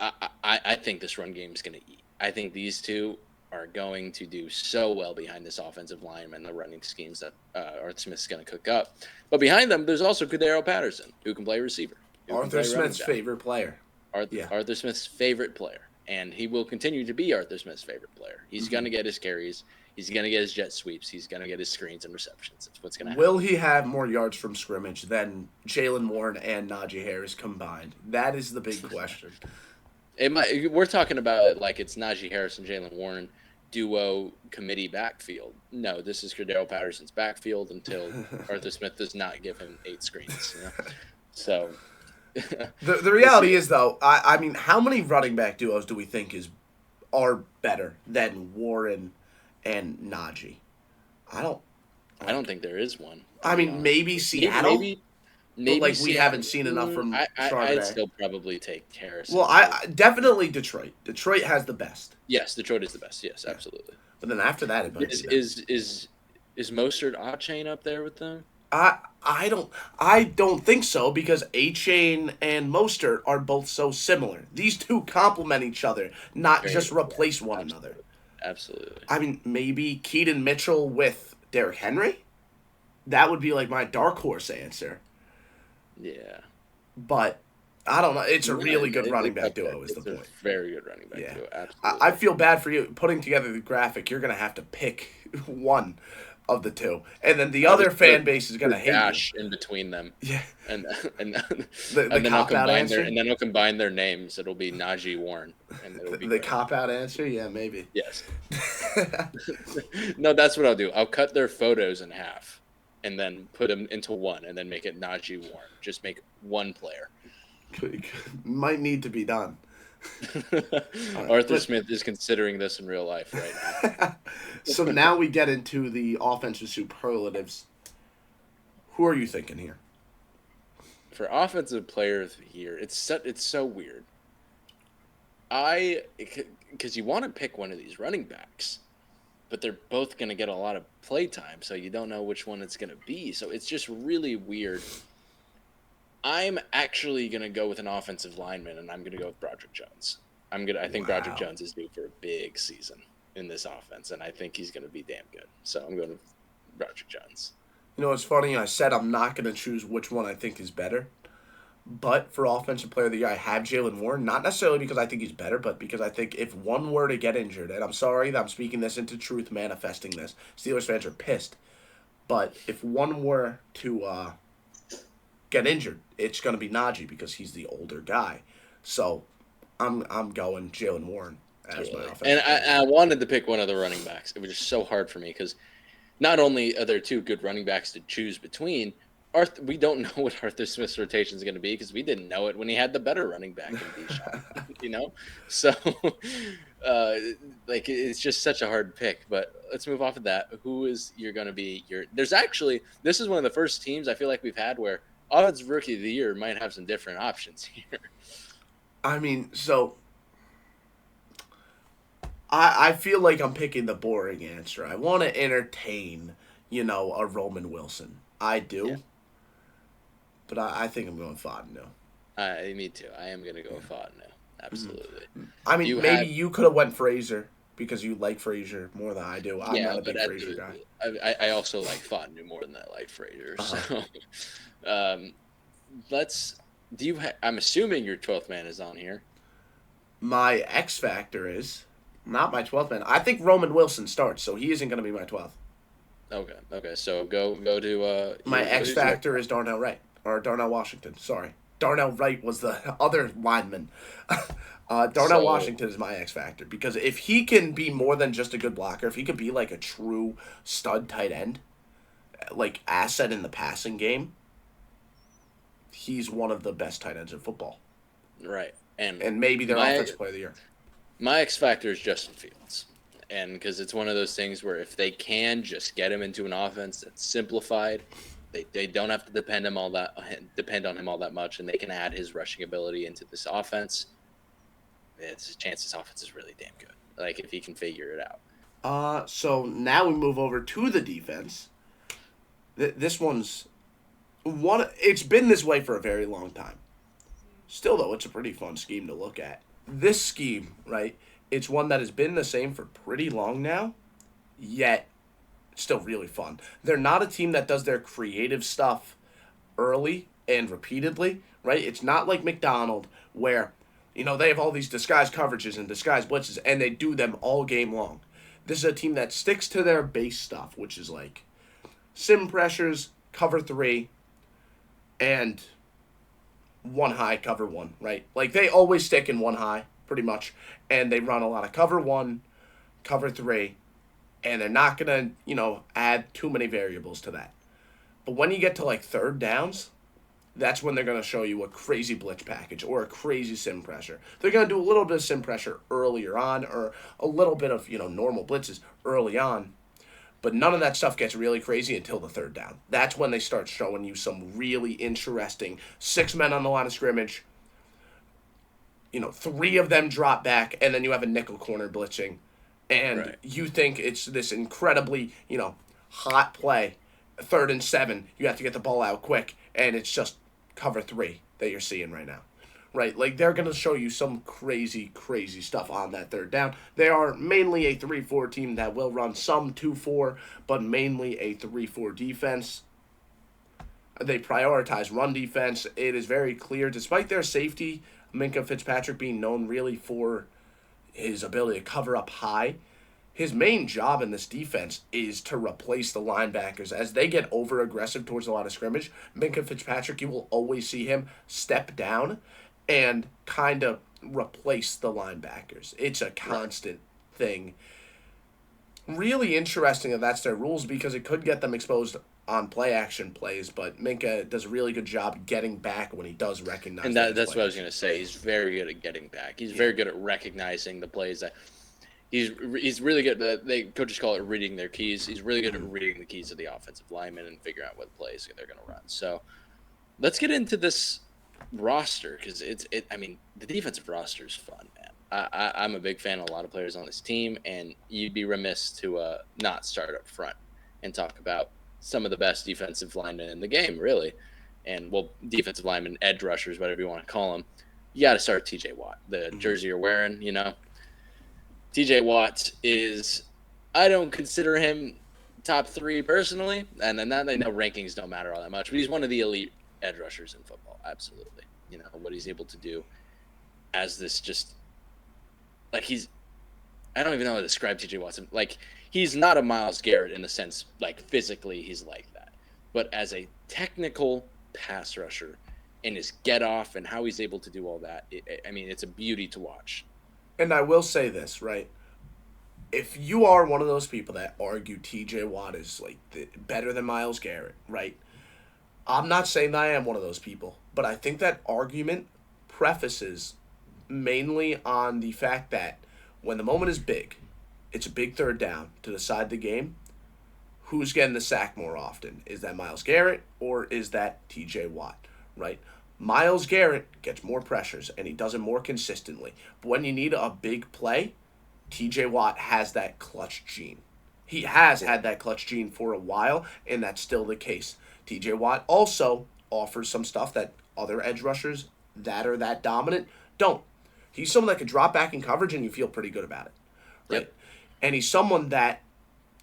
I think this run game is going to eat. I think these two are going to do so well behind this offensive line and the running schemes that Arthur Smith's going to cook up. But behind them, there's also Cordero Patterson, who can play receiver. Arthur Smith's favorite player. Arthur Smith's favorite player. And he will continue to be Arthur Smith's favorite player. He's going to get his carries. He's going to get his jet sweeps. He's going to get his screens and receptions. That's what's going to happen. Will he have more yards from scrimmage than Jalen Warren and Najee Harris combined? That is the big question. We're talking about it like it's Najee Harris and Jalen Warren duo committee backfield. No, this is Cordero Patterson's backfield until Arthur Smith does not give him 8 screens. So the reality is, though, I mean, how many running back duos do we think are better than Warren and Najee? I don't think there is one. I mean, maybe Seattle. Maybe like we haven't seen enough from Chardonnay. I'd still probably take Harris. Well, I definitely Detroit. Detroit has the best. Yes, Detroit is the best. Yes, absolutely. But then after that, it might is Mostert A-Chain up there with them? I don't think so, because A-Chain and Mostert are both so similar. These two complement each other, not just replace one another. Absolutely. I mean, maybe Keaton Mitchell with Derrick Henry? That would be like my dark horse answer. Yeah. But I don't know. It's a really good running back duo is the point. Very good running back duo. Absolutely. I feel bad for you. Putting together the graphic, you're going to have to pick one of the two. And then the other fan base is going to hate dash you. In between them. Yeah. And then I'll combine their names. It'll be Najee Warren. And the cop-out answer? Yeah, maybe. Yes. No, that's what I'll do. I'll cut their photos in half and then put them into one and then make it Najee Warren. Just make one player. Might need to be done. Arthur Smith is considering this in real life right now. So now we get into the offensive superlatives. Who are you thinking here? For offensive player of the year, it's so weird. Because you want to pick one of these running backs, but they're both going to get a lot of play time, so you don't know which one it's going to be. So it's just really weird. I'm actually going to go with an offensive lineman, and I'm going to go with Broderick Jones. I think Broderick Jones is due for a big season in this offense, and I think he's going to be damn good. So I'm going with Broderick Jones. You know, it's funny. I said I'm not going to choose which one I think is better. But for Offensive Player of the Year, I have Jalen Warren. Not necessarily because I think he's better, but because I think if one were to get injured, and I'm sorry that I'm speaking this into truth, manifesting this. Steelers fans are pissed. But if one were to get injured, it's going to be Najee because he's the older guy. So I'm going Jalen Warren as my Totally. And offensive player of the I year. wanted to pick one of the running backs. It was just so hard for me because not only are there two good running backs to choose between, we don't know what Arthur Smith's rotation is going to be because we didn't know it when he had the better running back in Bijan, So, uh, like, it's just such a hard pick. But let's move off of that. Who is you're going to be your? There's actually this is one of the first teams I feel like we've had where offensive rookie of the year might have some different options here. I mean, so I feel like I'm picking the boring answer. I want to entertain, a Roman Wilson. I Yeah, do, but I think I'm going Fontenot. me too. I am going to go with Fontenot. Absolutely. I Do mean, you maybe have you could have went Frazier because you like Frazier more than I do. I'm Yeah, not a but big Frazier guy. I also like Fontenot more than I like Frazier. Uh-huh. So, um, let's. I'm assuming your 12th man is on here. My X factor is not my 12th man. I think Roman Wilson starts, so he isn't going to be my 12th. Okay. So go to My X who's your X factor is factor? Darnell Wright or Darnell Washington. Sorry, Darnell Wright was the other lineman. Darnell So Washington is my X factor because if he can be more than just a good blocker, if he could be like a true stud tight end, like asset in the passing game, he's one of the best tight ends in football, right, and and maybe their my offensive player of the year. my X factor is Justin Fields, and because it's one of those things where if they can just get him into an offense that's simplified, they don't have to depend on him all that much, and they can add his rushing ability into this offense. It's a chance this offense is really damn good. Like if he can figure it out. So now we move over to the defense. This one's one. It's been this way for a very long time. Still, though, it's a pretty fun scheme to look at. This scheme, right? It's one that has been the same for pretty long now, yet it's still really fun. They're not a team that does their creative stuff early and repeatedly, right? It's not like McDonald where, they have all these disguised coverages and disguised blitzes and they do them all game long. This is a team that sticks to their base stuff, which is like sim pressures, cover three, and one high, cover one, right? Like they always stick in one high, pretty much, and they run a lot of cover one, cover three, and they're not gonna, add too many variables to that. But when you get to like third downs, that's when they're gonna show you a crazy blitz package or a crazy sim pressure. They're gonna do a little bit of sim pressure earlier on, or a little bit of normal blitzes early on, but none of that stuff gets really crazy until the third down. That's when they start showing you some really interesting 6 men on the line of scrimmage. Three of them drop back, and then you have a nickel corner blitzing, and Right. you think it's this incredibly, hot play. 3rd and 7, you have to get the ball out quick, and it's just cover three that you're seeing right now. Right, like they're gonna show you some crazy, crazy stuff on that third down. They are mainly a 3-4 team that will run some 2-4, but mainly a 3-4 defense. They prioritize run defense. It is very clear, despite their safety, Minka Fitzpatrick being known really for his ability to cover up high. His main job in this defense is to replace the linebackers. As they get over aggressive towards the line of scrimmage, Minka Fitzpatrick, you will always see him step down and kind of replace the linebackers. It's a constant thing. Really interesting that that's their rules because it could get them exposed on play action plays, but Minka does a really good job getting back when he does recognize And that it's that's play what I was action. going to say. He's very good at getting back. He's Yeah. very good at recognizing the plays that he's really good at. They coaches call it reading their keys. He's really good at reading the keys of the offensive linemen and figuring out what plays they're going to run. So let's get into this roster because I mean, the defensive roster is fun, man. I'm a big fan of a lot of players on this team, and you'd be remiss to not start up front and talk about some of the best defensive linemen in the game, really. And well, defensive linemen, edge rushers, whatever you want to call them. You got to start T.J. Watt, the jersey you're wearing. T.J. Watt is. I don't consider him top 3 personally, and then that I know rankings don't matter all that much, but he's one of the elite edge rushers in football. Absolutely, what he's able to do as this just like he's. I don't even know how to describe T.J. Watt. Like he's not a Myles Garrett in the sense like physically he's like that, but as a technical pass rusher, and his get off and how he's able to do all that. I mean, it's a beauty to watch. And I will say this, right? If you are one of those people that argue TJ Watt is like better than Myles Garrett, right? I'm not saying that I am one of those people, but I think that argument prefaces mainly on the fact that when the moment is big, it's a big third down to decide the game. Who's getting the sack more often? Is that Myles Garrett or is that TJ Watt, right? Myles Garrett gets more pressures and he does it more consistently. But when you need a big play, TJ Watt has that clutch gene. He has had that clutch gene for a while, and that's still the case. TJ Watt also offers some stuff that other edge rushers that are that dominant don't. He's someone that can drop back in coverage and you feel pretty good about it, right? Yep. And he's someone that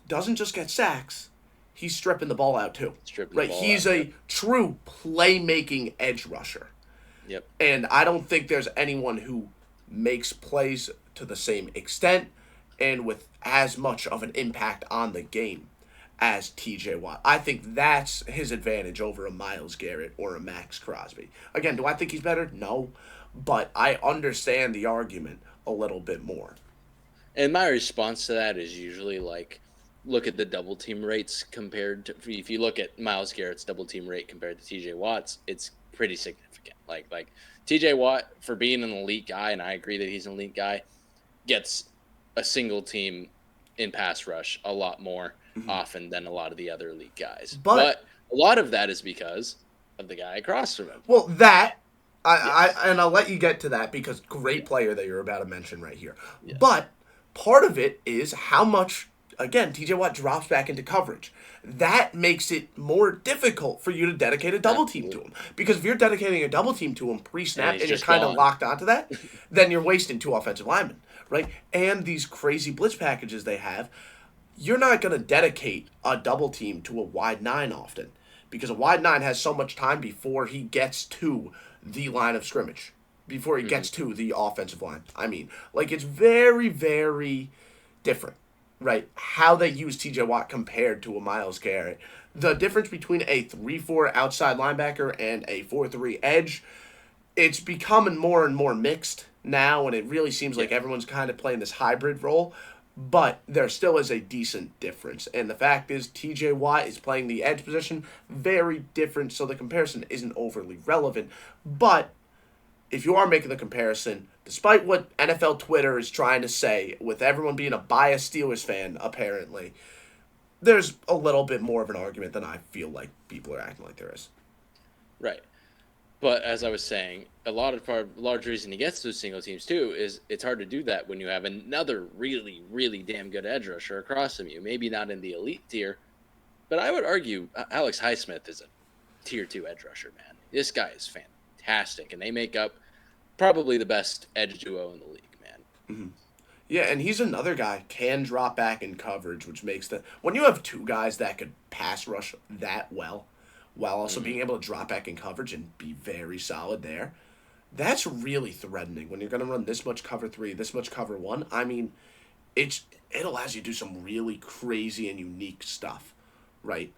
doesn't just get sacks, he's stripping the ball out too. Right? He's a true playmaking edge rusher. Yep. And I don't think there's anyone who makes plays to the same extent and with as much of an impact on the game as TJ Watt. I think that's his advantage over a Myles Garrett or a Max Crosby. Again, do I think he's better? No. But I understand the argument a little bit more. And my response to that is usually like, look at the double team rates compared to, if you look at Myles Garrett's double team rate compared to TJ Watt's, it's pretty significant. Like TJ Watt, for being an elite guy, and I agree that he's an elite guy, gets a single team in pass rush a lot more often than a lot of the other elite guys. But a lot of that is because of the guy across from him. Well, that and I'll let you get to that because great player that you're about to mention right here. Yes. But part of it is how much, again, TJ Watt drops back into coverage. That makes it more difficult for you to dedicate a double team to him. Because if you're dedicating a double team to him pre-snap and you're kind of locked onto that, then you're wasting two offensive linemen, right? And these crazy blitz packages they have, you're not going to dedicate a double team to a wide nine often. Because a wide nine has so much time before he gets to the line of scrimmage. Before he gets to the offensive line. I mean, like, it's very, very different, right? How they use TJ Watt compared to a Myles Garrett. The difference between a 3-4 outside linebacker and a 4-3 edge, it's becoming more and more mixed now, and it really seems like everyone's kind of playing this hybrid role. But there still is a decent difference. And the fact is, TJ Watt is playing the edge position very different, so the comparison isn't overly relevant. But if you are making the comparison, despite what NFL Twitter is trying to say, with everyone being a biased Steelers fan, apparently, there's a little bit more of an argument than I feel like people are acting like there is. Right. But as I was saying, a large reason he gets those single teams too is it's hard to do that when you have another really, really damn good edge rusher across from you. Maybe not in the elite tier, but I would argue Alex Highsmith is a tier 2 edge rusher, man. This guy is fantastic, and they make up probably the best edge duo in the league, man. Mm-hmm. Yeah, and he's another guy, can drop back in coverage, which makes when you have two guys that could pass rush that well, while also being able to drop back in coverage and be very solid there, that's really threatening when you're going to run this much cover 3, this much cover 1. I mean, it allows you to do some really crazy and unique stuff, right?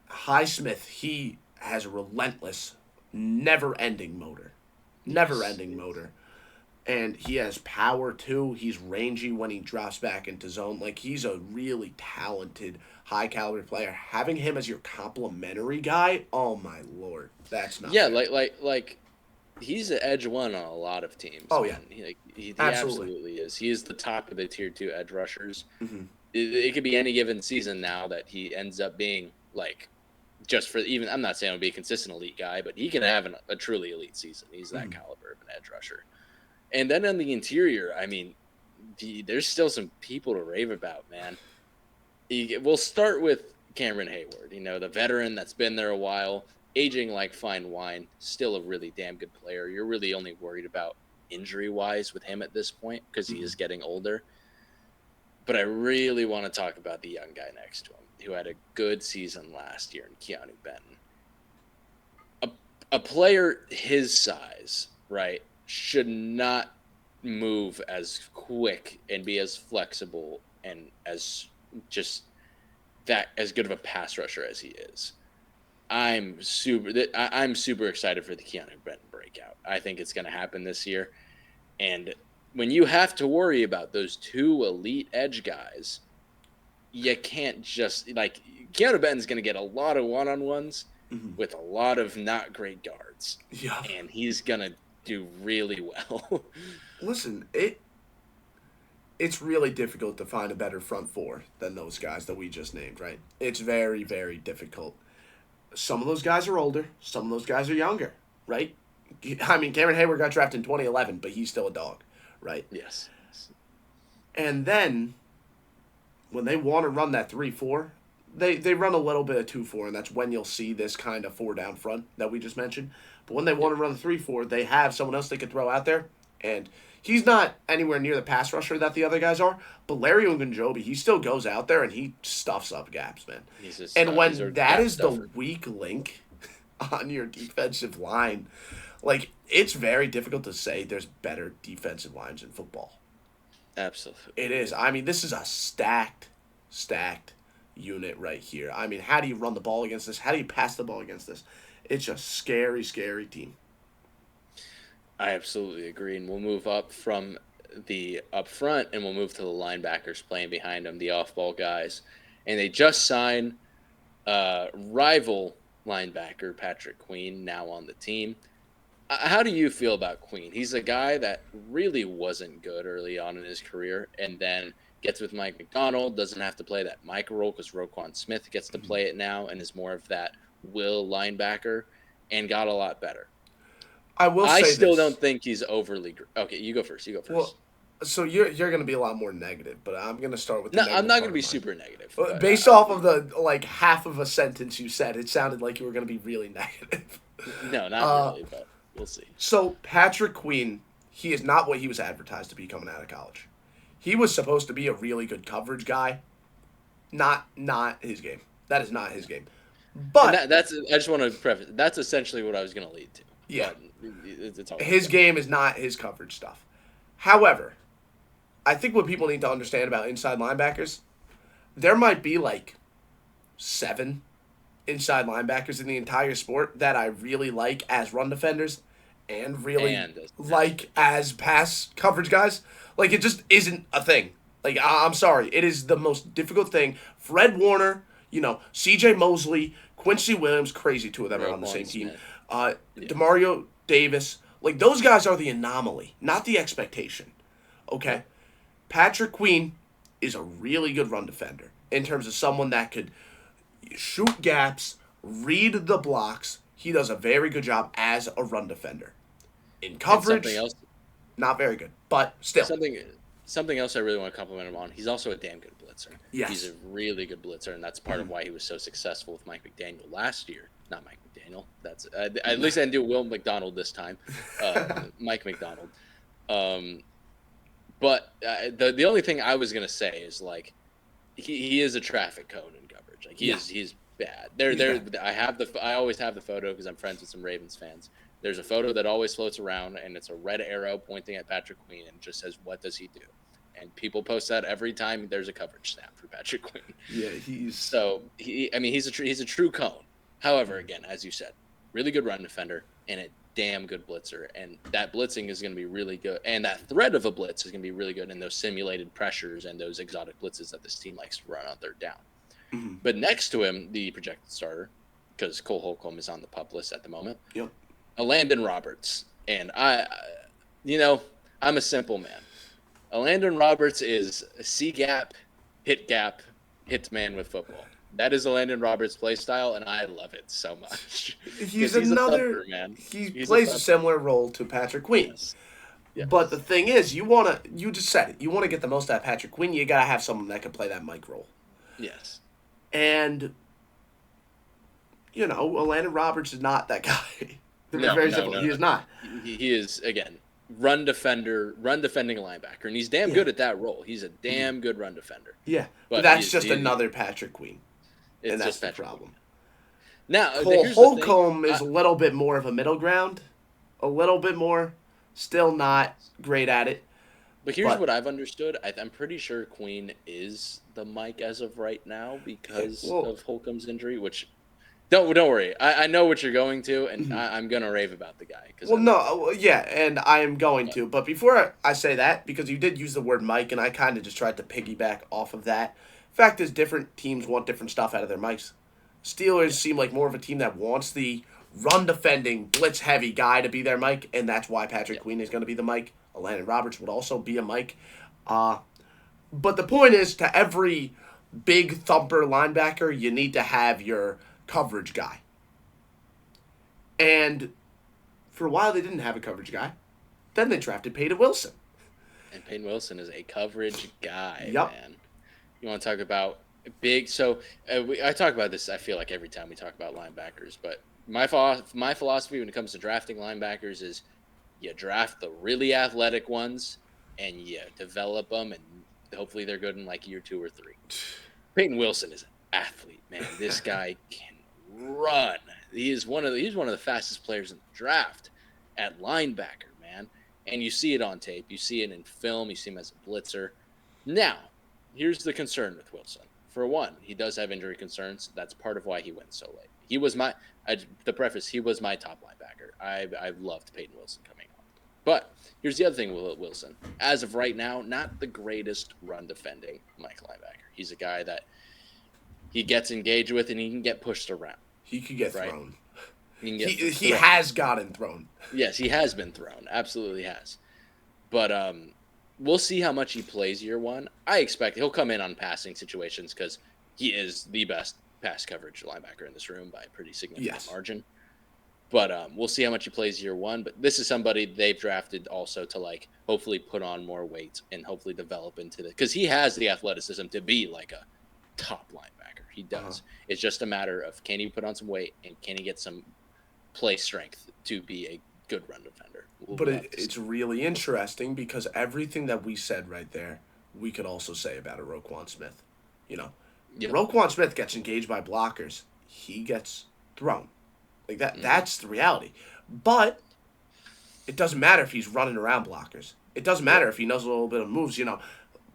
Highsmith, he has a relentless, never-ending motor. Never-ending motor. And he has power, too. He's rangy when he drops back into zone. Like, he's a really talented, high-caliber player. Having him as your complimentary guy, oh, my Lord. That's not fair. Like he's the edge one on a lot of teams. Oh, man. yeah. He absolutely is. He is the top of the tier 2 edge rushers. Mm-hmm. It could be any given season now that he ends up being, like, just for even, I'm not saying he'll be a consistent elite guy, but he can have a truly elite season. He's that caliber of an edge rusher. And then on the interior, I mean, there's still some people to rave about, man. We'll start with Cameron Hayward, the veteran that's been there a while, aging like fine wine, still a really damn good player. You're really only worried about injury-wise with him at this point because he is getting older. But I really want to talk about the young guy next to him who had a good season last year in Keanu Benton. A player his size, right, should not move as quick and be as flexible and as just that as good of a pass rusher as he is. I'm super excited for the Keanu Benton breakout. I think it's going to happen this year. And when you have to worry about those two elite edge guys, you can't just like Keanu Benton's going to get a lot of one-on-ones with a lot of not great guards. Yeah. And he's going to do really well. Listen, it's really difficult to find a better front four than those guys that we just named, right? It's very, very difficult. Some of those guys are older. Some of those guys are younger, right? I mean, Cameron Hayward got drafted in 2011, but he's still a dog, right? Yes. And then when they want to run that 3-4, they run a little bit of 2-4, and that's when you'll see this kind of 4-down front that we just mentioned. But when they want to run the 3-4, they have someone else they can throw out there, and he's not anywhere near the pass rusher that the other guys are, but Larry Ogunjobi, he still goes out there and he stuffs up gaps, man. And when that is the weak link on your defensive line, like, it's very difficult to say there's better defensive lines in football. Absolutely. It is. I mean, this is a stacked unit right here. I mean, how do you run the ball against this? How do you pass the ball against this? It's a scary, scary team. I absolutely agree, and we'll move up from the up front, and we'll move to the linebackers playing behind them, the off-ball guys. And they just signed rival linebacker Patrick Queen, now on the team. How do you feel about Queen? He's a guy that really wasn't good early on in his career, and then gets with Mike McDonald, doesn't have to play that Mike role because Roquan Smith gets to play it now and is more of that will linebacker, and got a lot better. I still don't think he's overly. Okay, you go first. Well, so you're going to be a lot more negative, but I'm going to start with. The I'm not going to be super negative. Based off of the half of a sentence you said, it sounded like you were going to be really negative. No, not really, but we'll see. So Patrick Queen, he is not what he was advertised to be coming out of college. He was supposed to be a really good coverage guy. Not his game. That is not his game. But I just want to preface. That's essentially what I was going to lead to. Yeah. It's his game is not his coverage stuff. However, I think what people need to understand about inside linebackers, there might be like 7 inside linebackers in the entire sport that I really like as run defenders and really like as pass coverage guys. Like, it just isn't a thing. Like, I'm sorry. It is the most difficult thing. Fred Warner, C.J. Mosley, Quincy Williams, crazy 2 of them are on the same team. Demario Davis, like, those guys are the anomaly, not the expectation. Okay? Patrick Queen is a really good run defender in terms of someone that could shoot gaps, read the blocks. He does a very good job as a run defender. In coverage, not very good, but still. Something else I really want to compliment him on, he's also a damn good blitzer. Yes. He's a really good blitzer, and that's part of why he was so successful with Mike McDaniel last year. Not Mike McDaniel. That's at least I didn't do Will McDonald this time. Mike McDonald. But the only thing I was gonna say is, like, he is a traffic cone in coverage. Like, he's bad. I always have the photo because I'm friends with some Ravens fans. There's a photo that always floats around, and it's a red arrow pointing at Patrick Queen and just says, "What does he do?" And people post that every time there's a coverage snap for Patrick Queen. Yeah, he's a true cone. However, again, as you said, really good run defender and a damn good blitzer, and that blitzing is going to be really good, and that threat of a blitz is going to be really good in those simulated pressures and those exotic blitzes that this team likes to run on third down. Mm-hmm. But next to him, the projected starter, because Cole Holcomb is on the PUP list at the moment. Yep. Landon Roberts, and I'm a simple man. Landon Roberts is a C-gap, hit man with football. That is a Landon Roberts play style, and I love it so much. He's another thumper, man. He plays a similar role to Patrick Queen. Yes. Yes. But the thing is, you just said it. You want to get the most out of Patrick Queen, you got to have someone that can play that Mike role. Yes. And, Landon Roberts is not that guy. Very simple. He is not. He is, again, run defending linebacker, and he's damn good at that role. He's a damn good run defender. Yeah, but that's just another Patrick Queen, and that's the problem. Now, Cole Holcomb is a little bit more of a middle ground, a little bit more, still not great at it. But here's what I've understood. I'm pretty sure Queen is the Mike as of right now because of Holcomb's injury, which Don't worry. I know what you're going to, and I'm gonna rave about the guy because Well, no, yeah, and I am going to. But before I say that, because you did use the word Mike, and I kind of just tried to piggyback off of that. Fact is, different teams want different stuff out of their Mikes. Steelers seem like more of a team that wants the run defending, blitz heavy guy to be their Mike, and that's why Patrick Queen is going to be the Mike. Landon Roberts would also be a Mike. But the point is, to every big thumper linebacker, you need to have your coverage guy. And for a while, they didn't have a coverage guy. Then they drafted Peyton Wilson. And Peyton Wilson is a coverage guy, Yep. man. You want to talk about big? So I talk about this, I feel like, every time we talk about linebackers. But my philosophy when it comes to drafting linebackers is you draft the really athletic ones and you develop them, and hopefully they're good in like year 2 or 3. Peyton Wilson is an athlete, man. This guy can run. He's one of the fastest players in the draft at linebacker, man. And you see it on tape. You see it in film. You see him as a blitzer. Now, here's the concern with Wilson. For one, he does have injury concerns. That's part of why he went so late. He was my top linebacker. I loved Peyton Wilson coming out. But here's the other thing with Wilson. As of right now, not the greatest run defending Mike linebacker. He's a guy that he gets engaged with and he can get pushed around. He could get thrown. He has gotten thrown. Yes, he has been thrown. Absolutely has. But we'll see how much he plays year 1. I expect he'll come in on passing situations because he is the best pass coverage linebacker in this room by a pretty significant margin. But we'll see how much he plays year 1. But this is somebody they've drafted also to like hopefully put on more weight and hopefully develop into the, because he has the athleticism to be like a top linebacker. He does. It's just a matter of can he put on some weight and can he get some play strength to be a good run defender. But it's really interesting because everything that we said right there, we could also say about a Roquan Smith. You know, Roquan Smith gets engaged by blockers. He gets thrown. Like that. That's the reality. But it doesn't matter if he's running around blockers. It doesn't matter if he knows a little bit of moves. You know,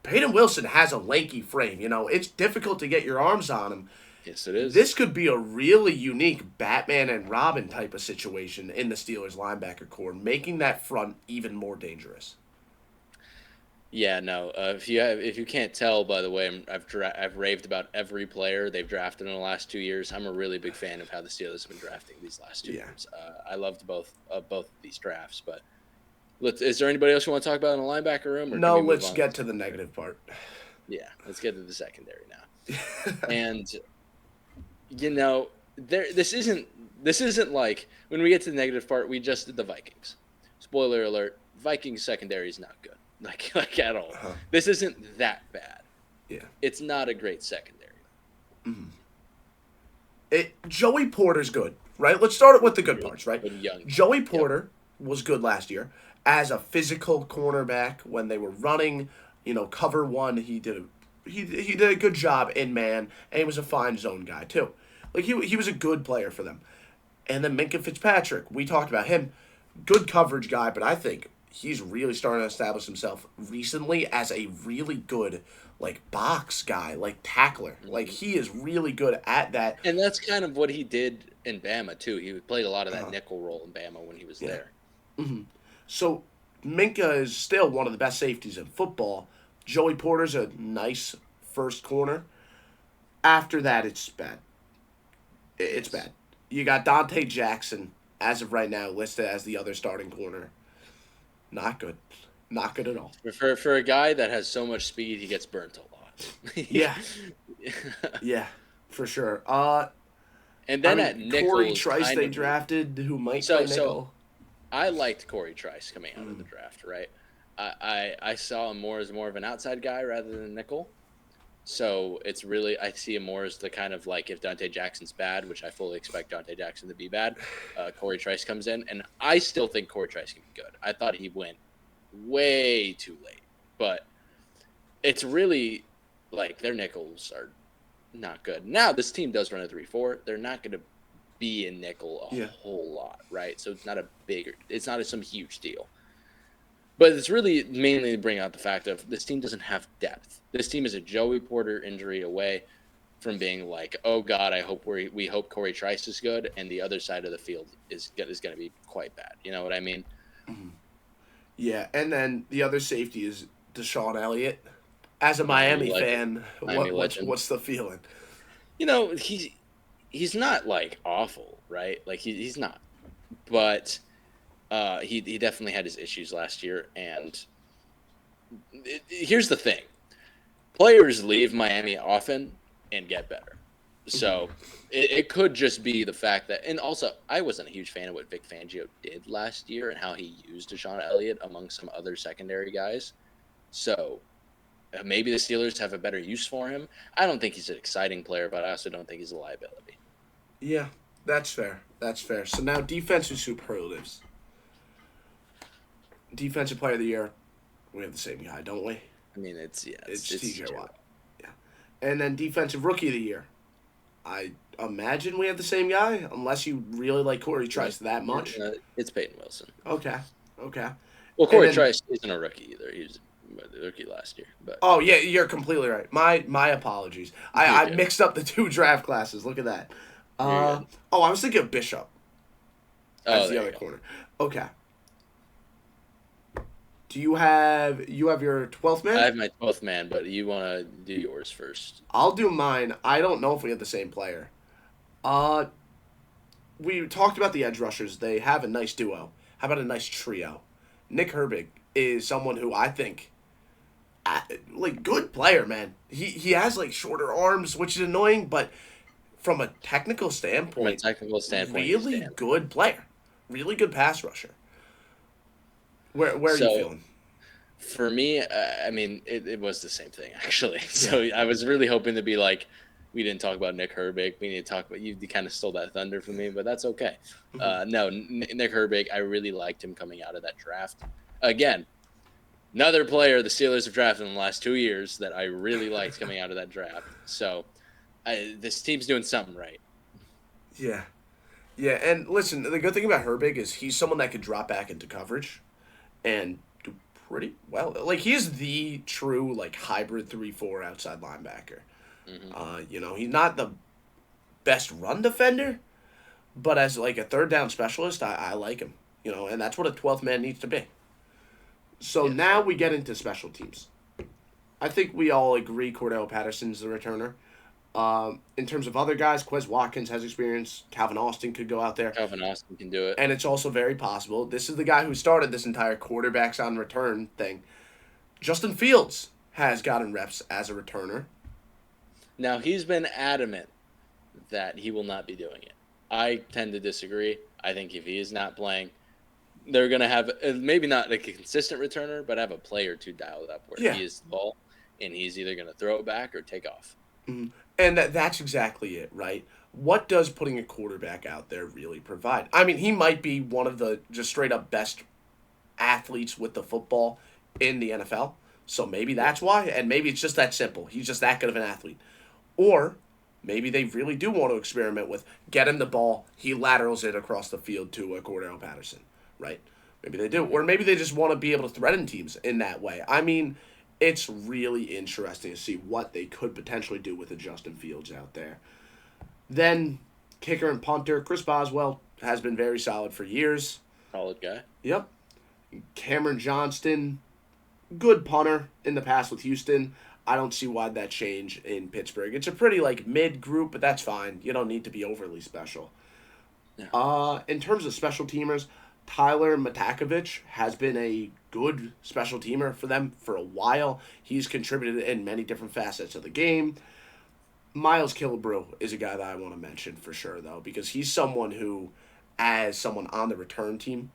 Peyton Wilson has a lanky frame. You know, it's difficult to get your arms on him. Yes, it is. This could be a really unique Batman and Robin type of situation in the Steelers linebacker core, making that front even more dangerous. Yeah, no. If you can't tell, by the way, I've raved about every player they've drafted in the last 2 years. I'm a really big fan of how the Steelers have been drafting these last 2 years. I loved both of these drafts. But is there anybody else you want to talk about in the linebacker room? Or no, let's get to the negative part. Yeah, let's get to the secondary now. And you know, this isn't like when we get to the negative part. We just did the Vikings. Spoiler alert: Vikings secondary is not good. Like at all. This isn't that bad. Yeah. It's not a great secondary. Joey Porter's good, right? Let's start it with the good parts, right? Joey Porter was good last year as a physical cornerback when they were running, cover one. He did a good job in man, and he was a fine zone guy too. Like he was a good player for them. And then Minkah Fitzpatrick, we talked about him, good coverage guy, but I think he's really starting to establish himself recently as a really good, box guy, tackler. Like, he is really good at that. And that's kind of what he did in Bama, too. He played a lot of that nickel role in Bama when he was there. Mm-hmm. So, Minkah is still one of the best safeties in football. Joey Porter's a nice first corner. After that, it's bad. It's bad. You got Dante Jackson, as of right now, listed as the other starting corner. Not good. Not good at all. For a guy that has so much speed, he gets burnt a lot. Yeah. Yeah, for sure. And then at nickel, Corey Trice they drafted, who might play nickel. So I liked Corey Trice coming out of the draft, right? I saw him more as more of an outside guy rather than nickel. So it's really, I see him more as the kind of if Dante Jackson's bad, which I fully expect Dante Jackson to be bad, Corey Trice comes in. And I still think Corey Trice can be good. I thought he went way too late. But it's really, their nickels are not good. Now, this team does run a 3-4. They're not going to be in nickel a whole lot, right? So it's not some huge deal. But it's really mainly to bring out the fact of this team doesn't have depth. This team is a Joey Porter injury away. from being like, oh God, we hope Corey Trice is good, and the other side of the field is going to be quite bad. You know what I mean? Yeah, and then the other safety is Deshaun Elliott. As a Miami Miami legend. fan, Miami legend. what's the feeling? You know, he's not like awful, right? Like he's not, but he definitely had his issues last year. And here's the thing: players leave Miami often and get better. So it could just be the fact that, and also I wasn't a huge fan of what Vic Fangio did last year and how he used Deshaun Elliott among some other secondary guys. So maybe the Steelers have a better use for him. I don't think he's an exciting player, but I also don't think he's a liability. Yeah, that's fair. That's fair. So now defensive superlatives. Defensive player of the year, we have the same guy, don't we? I mean, it's TJ Watt. Yeah. And then defensive rookie of the year. I imagine we have the same guy, unless you really like Corey Trice that much. It's Peyton Wilson. Okay. Well, Corey Trice isn't a rookie either. He was a rookie last year. But oh yeah, you're completely right. My apologies. I mixed up the two draft classes. Look at that. I was thinking of Bishop. As the other corner. Okay. Do you have your 12th man? I have my 12th man, but you want to do yours first. I'll do mine. I don't know if we have the same player. We talked about the edge rushers. They have a nice duo. How about a nice trio? Nick Herbig is someone who I think, good player, man. He has shorter arms, which is annoying, but from a technical standpoint, really good player, really good pass rusher. Where are you feeling? For me, I mean, it was the same thing, actually. So I was really hoping to be like, we didn't talk about Nick Herbig. We need to talk about you. You kind of stole that thunder from me, but that's okay. No, Nick Herbig, I really liked him coming out of that draft. Again, another player the Steelers have drafted in the last 2 years that I really liked coming out of that draft. So this team's doing something right. Yeah. Yeah, and listen, the good thing about Herbig is he's someone that could drop back into coverage and do pretty well. He's the true hybrid 3-4 outside linebacker. He's not the best run defender, but as a third down specialist, I like him. And that's what a 12th man needs to be. So now we get into special teams. I think we all agree Cordell Patterson's the returner. In terms of other guys, Quez Watkins has experience. Calvin Austin could go out there. Calvin Austin can do it. And it's also very possible. This is the guy who started this entire quarterbacks on return thing. Justin Fields has gotten reps as a returner. Now, he's been adamant that he will not be doing it. I tend to disagree. I think if he is not playing, they're going to have maybe not a consistent returner, but have a play or two dialed up where he is the ball, and he's either going to throw it back or take off. Mm-hmm. And that's exactly it, right? What does putting a quarterback out there really provide? I mean, he might be one of the just straight up best athletes with the football in the NFL. So maybe that's why. And maybe it's just that simple. He's just that good of an athlete. Or maybe they really do want to experiment with get him the ball, he laterals it across the field to a Cordell Patterson, right? Maybe they do. Or maybe they just want to be able to threaten teams in that way. I mean, it's really interesting to see what they could potentially do with a Justin Fields out there. Then, kicker and punter, Chris Boswell has been very solid for years. Solid guy. Yep. Cameron Johnston, good punter in the past with Houston. I don't see why that change in Pittsburgh. It's a pretty mid group, but that's fine. You don't need to be overly special. Yeah. In terms of special teamers, Tyler Matakovich has been a good special teamer for them for a while. He's contributed in many different facets of the game. Miles Killebrew is a guy that I want to mention for sure, though, because he's someone who, as someone on the return team,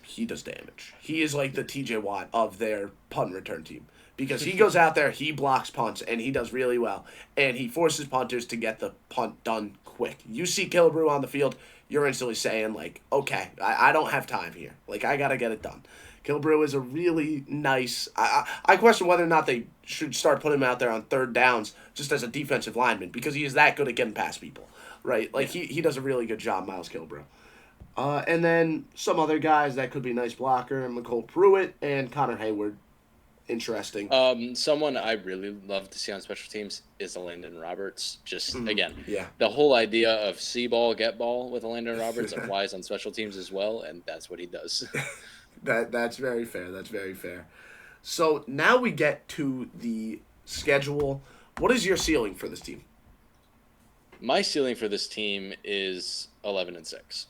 he does damage. He is like the TJ Watt of their punt return team. Because he goes out there, he blocks punts, and he does really well. And he forces punters to get the punt done quick. You see Killebrew on the field, you're instantly saying, okay, I don't have time here. I got to get it done. Killebrew is a really nice... I question whether or not they should start putting him out there on third downs just as a defensive lineman, because he is that good at getting past people, right? He does a really good job, Miles Killebrew. And then some other guys that could be a nice blocker, McCole Pruitt and Connor Hayward. Interesting. Someone I really love to see on special teams is Landon Roberts. Just again, Yeah. the whole idea of see ball, get ball with Landon Roberts applies on special teams as well, and that's what he does. That's very fair. That's very fair. So now we get to the schedule. What is your ceiling for this team? My ceiling for this team is 11-6.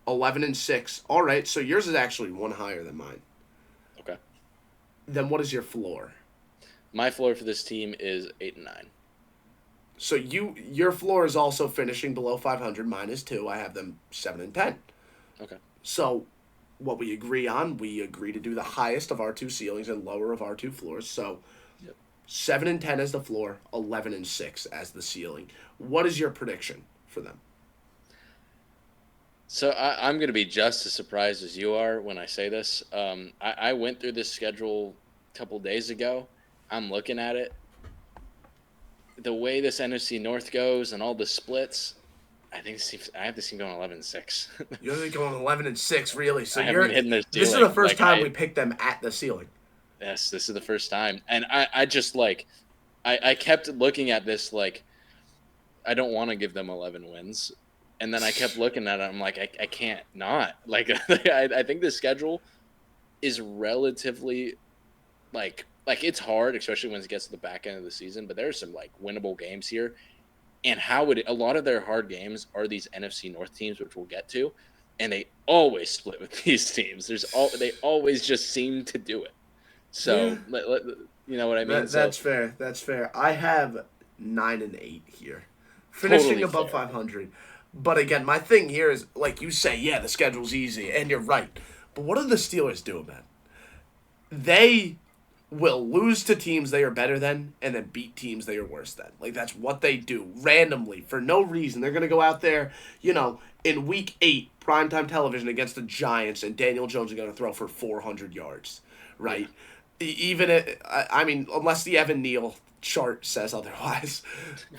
11-6. All right. So yours is actually one higher than mine. Okay. Then what is your floor? My floor for this team is 8-9. So your floor is also finishing below 500. Mine is 2. I have them 7-10. Okay. So what we agree on, we agree to do the highest of our two ceilings and lower of our two floors. So Yep. 7-10 as the floor, 11-6 as the ceiling. What is your prediction for them? So I'm going to be just as surprised as you are when I say this. I went through this schedule a couple days ago. I'm looking at it. The way this NFC North goes and all the splits, I have this team going 11-6. You're going 11-6, really. So I haven't hidden this this is ceiling. the first Like, time we picked them at the ceiling. Yes, this is the first time. And I just like I kept looking at this like I don't want to give them 11 wins. And then I kept looking at it. I'm like, I can't not. Like, I think the schedule is relatively like it's hard, especially when it gets to the back end of the season. But there's some like winnable games here, and a lot of their hard games are these NFC North teams, which we'll get to, and they always split with these teams. They always just seem to do it. So you know what I mean. That's fair. That's fair. I have 9-8 here, finishing Totally above fair. 500. But again, my thing here is like you say, yeah, the schedule's easy, and you're right. But what are the Steelers doing, man? They will lose to teams they are better than and then beat teams they are worse than. Like, that's what they do randomly for no reason. They're going to go out there, in week 8, primetime television against the Giants, and Daniel Jones is going to throw for 400 yards, right? Unless the Evan Neal chart says otherwise,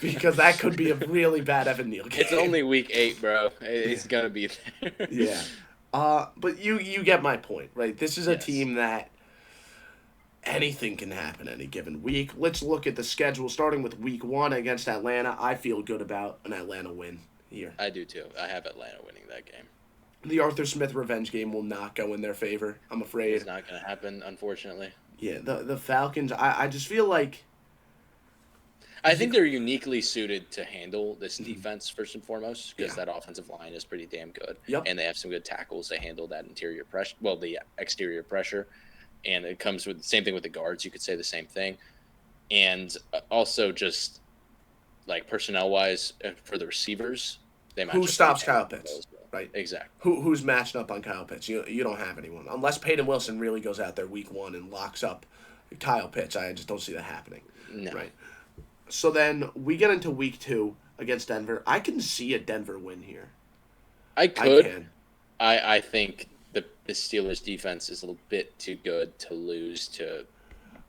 because that could be a really bad Evan Neal game. It's only week 8, bro. It's gonna be there. Yeah. But you get my point, right? This is a Yes. team that anything can happen any given week. Let's look at the schedule, starting with week 1 against Atlanta. I feel good about an Atlanta win here. I do too. I have Atlanta winning that game. The Arthur Smith revenge game will not go in their favor, I'm afraid. It's not gonna happen, unfortunately. Yeah, the Falcons, I just feel like I think they're uniquely suited to handle this defense first and foremost because Yeah. that offensive line is pretty damn good. Yep. And they have some good tackles to handle that interior pressure. Well, the exterior pressure, and it comes with the same thing with the guards. You could say the same thing, and also just like personnel wise for the receivers, they match who up stops pretty damn Kyle Pitts, well as well. right? Exactly. Who's matching up on Kyle Pitts? You don't have anyone. Unless Peyton Wilson really goes out there week 1 and locks up Kyle Pitts. I just don't see that happening. No. Right. So then we get into week 2 against Denver. I can see a Denver win here. I could. I can. I think the Steelers defense is a little bit too good to lose to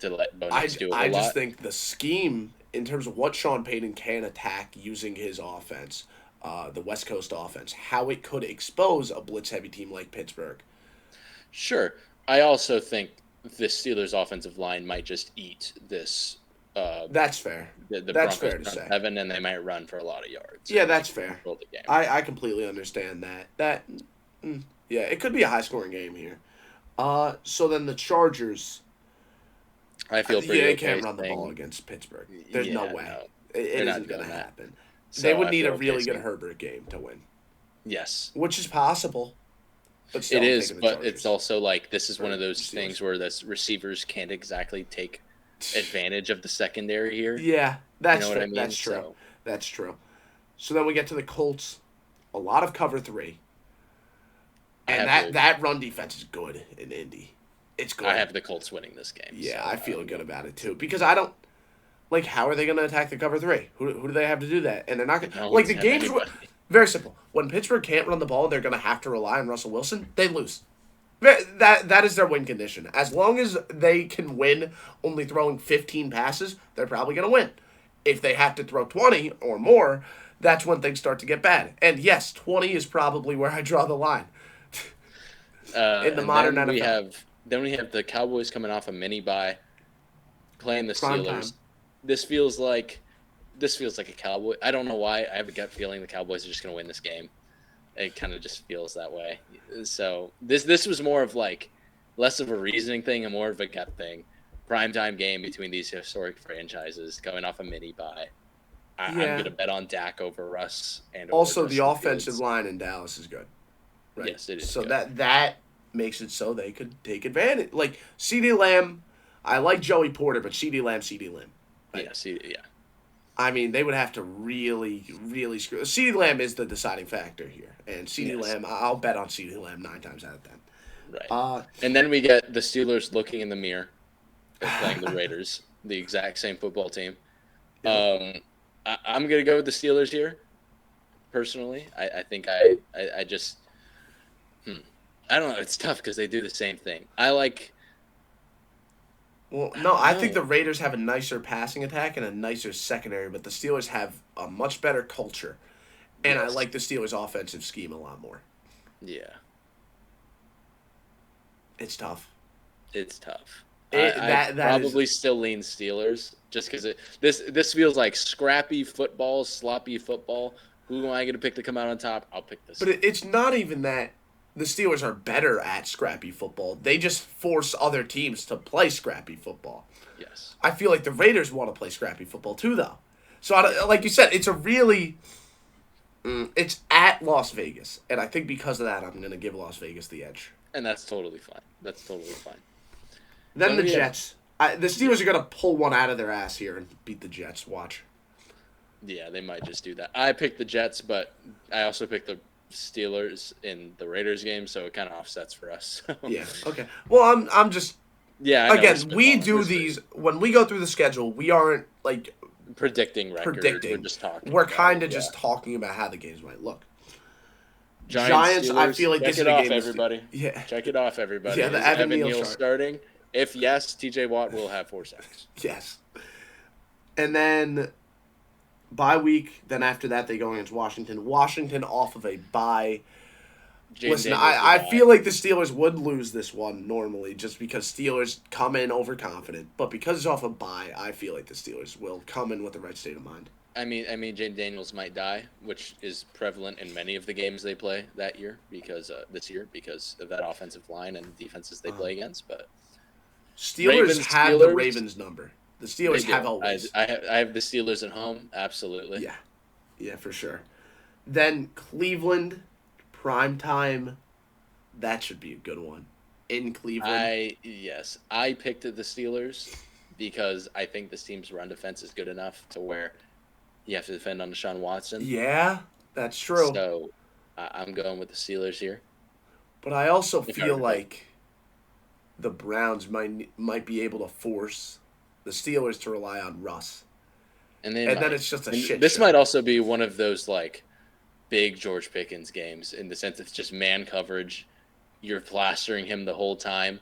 let Bo Nix do a I lot. just think the scheme, in terms of what Sean Payton can attack using his offense, the West Coast offense, how it could expose a blitz-heavy team like Pittsburgh. Sure. I also think the Steelers' offensive line might just eat this. That's fair. The That's Broncos fair to front say. seven, and they might run for a lot of yards. Yeah, and that's they can fair. control the game. I completely understand that. Yeah, it could be a high-scoring game here. So then the Chargers. I feel pretty They okay can't run the saying- ball against Pittsburgh. There's no Yeah, way. no. It They're not isn't going to doing that. happen. So They would I need feel a really okay good saying- Herbert game to win, Yes. which is possible. But still, It I'm is, taking the but Chargers. it's also like this is one of Or those Steelers. things where the receivers can't exactly take advantage of the secondary here. Yeah, that's You know true. what I mean? That's true. So- That's true. So then we get to the Colts. A lot of cover 3. And that run defense is good in Indy. It's good. I have the Colts winning this game. Yeah, so I feel good about it too because I don't like how are they going to attack the cover 3? Who do they have to do that? And they're not going No like one's the have games. anybody. Very simple. When Pittsburgh can't run the ball, they're going to have to rely on Russell Wilson. They lose. That is their win condition. As long as they can win only throwing 15 passes, they're probably going to win. If they have to throw 20 or more, that's when things start to get bad. And yes, 20 is probably where I draw the line. In the And modern then NFL. we have the Cowboys coming off a mini bye. playing the Prime Steelers. time. This feels like a Cowboy. I don't know why. I have a gut feeling the Cowboys are just going to win this game. It kind of just feels that way. So this was more of like less of a reasoning thing and more of a gut thing. Primetime game between these historic franchises going off a mini bye. I'm Yeah. going to bet on Dak over Russ and over Also, the Justin offensive Fields. line in Dallas is good. Right. Yes, it is So good. that makes it so they could take advantage. Like CeeDee Lamb, I like Joey Porter, but CeeDee Lamb. Right? Yeah, see, yeah. I mean, they would have to really, really screw. CeeDee Lamb is the deciding factor here, and CeeDee Yes. Lamb, I'll bet on CeeDee Lamb 9 times out of 10. Right. And then we get the Steelers looking in the mirror and playing the Raiders, the exact same football team. I'm going to go with the Steelers here, personally. I think I just I don't know. It's tough because they do the same thing. Well, no, I think the Raiders have a nicer passing attack and a nicer secondary, but the Steelers have a much better culture, and I Yes. like the Steelers' offensive scheme a lot more. Yeah. It's tough. It's tough. That probably still lean Steelers just because this feels like scrappy football, sloppy football. Who am I going to pick to come out on top? I'll pick this. But it's not even that the Steelers are better at scrappy football. They just force other teams to play scrappy football. Yes. I feel like the Raiders want to play scrappy football too, though. So, like you said, it's a really... it's at Las Vegas, and I think because of that, I'm going to give Las Vegas the edge. And that's totally fine. Then the Jets. The Steelers are going to pull one out of their ass here and beat the Jets. Watch. Yeah, they might just do that. I picked the Jets, but I also picked the Steelers in the Raiders game, so it kind of offsets for us. Yeah. Okay. Well, I'm just. Yeah. Again, we do these when we go through the schedule. We aren't like predicting records. We're just talking. We're kind of just talking about how the games might look. Giants, I feel like this is a game. Everybody. Yeah. Check it off, everybody. Yeah, the Is Evan Evan Neal Neal starting? If yes, TJ Watt will have 4 sacks. Yes. And then bye week. Then after that, they go against Washington. Washington off of a bye. Listen, I feel like the Steelers would lose this one normally just because Steelers come in overconfident. But because it's off a bye, I feel like the Steelers will come in with the right state of mind. I mean, Jaden Daniels might die, which is prevalent in many of the games they play that year this year because of that offensive line and defenses they play against. But Steelers have the Ravens number. The Steelers have always. I have the Steelers at home, absolutely. Yeah, for sure. Then Cleveland, primetime. That should be a good one in Cleveland. I picked the Steelers because I think this team's run defense is good enough to where you have to defend on Deshaun Watson. Yeah, that's true. So I'm going with the Steelers here. But I also feel like the Browns might be able to force the Steelers to rely on Russ. And then it's just a shit This show. might also be one of those like big George Pickens games in the sense it's just man coverage. You're plastering him the whole time.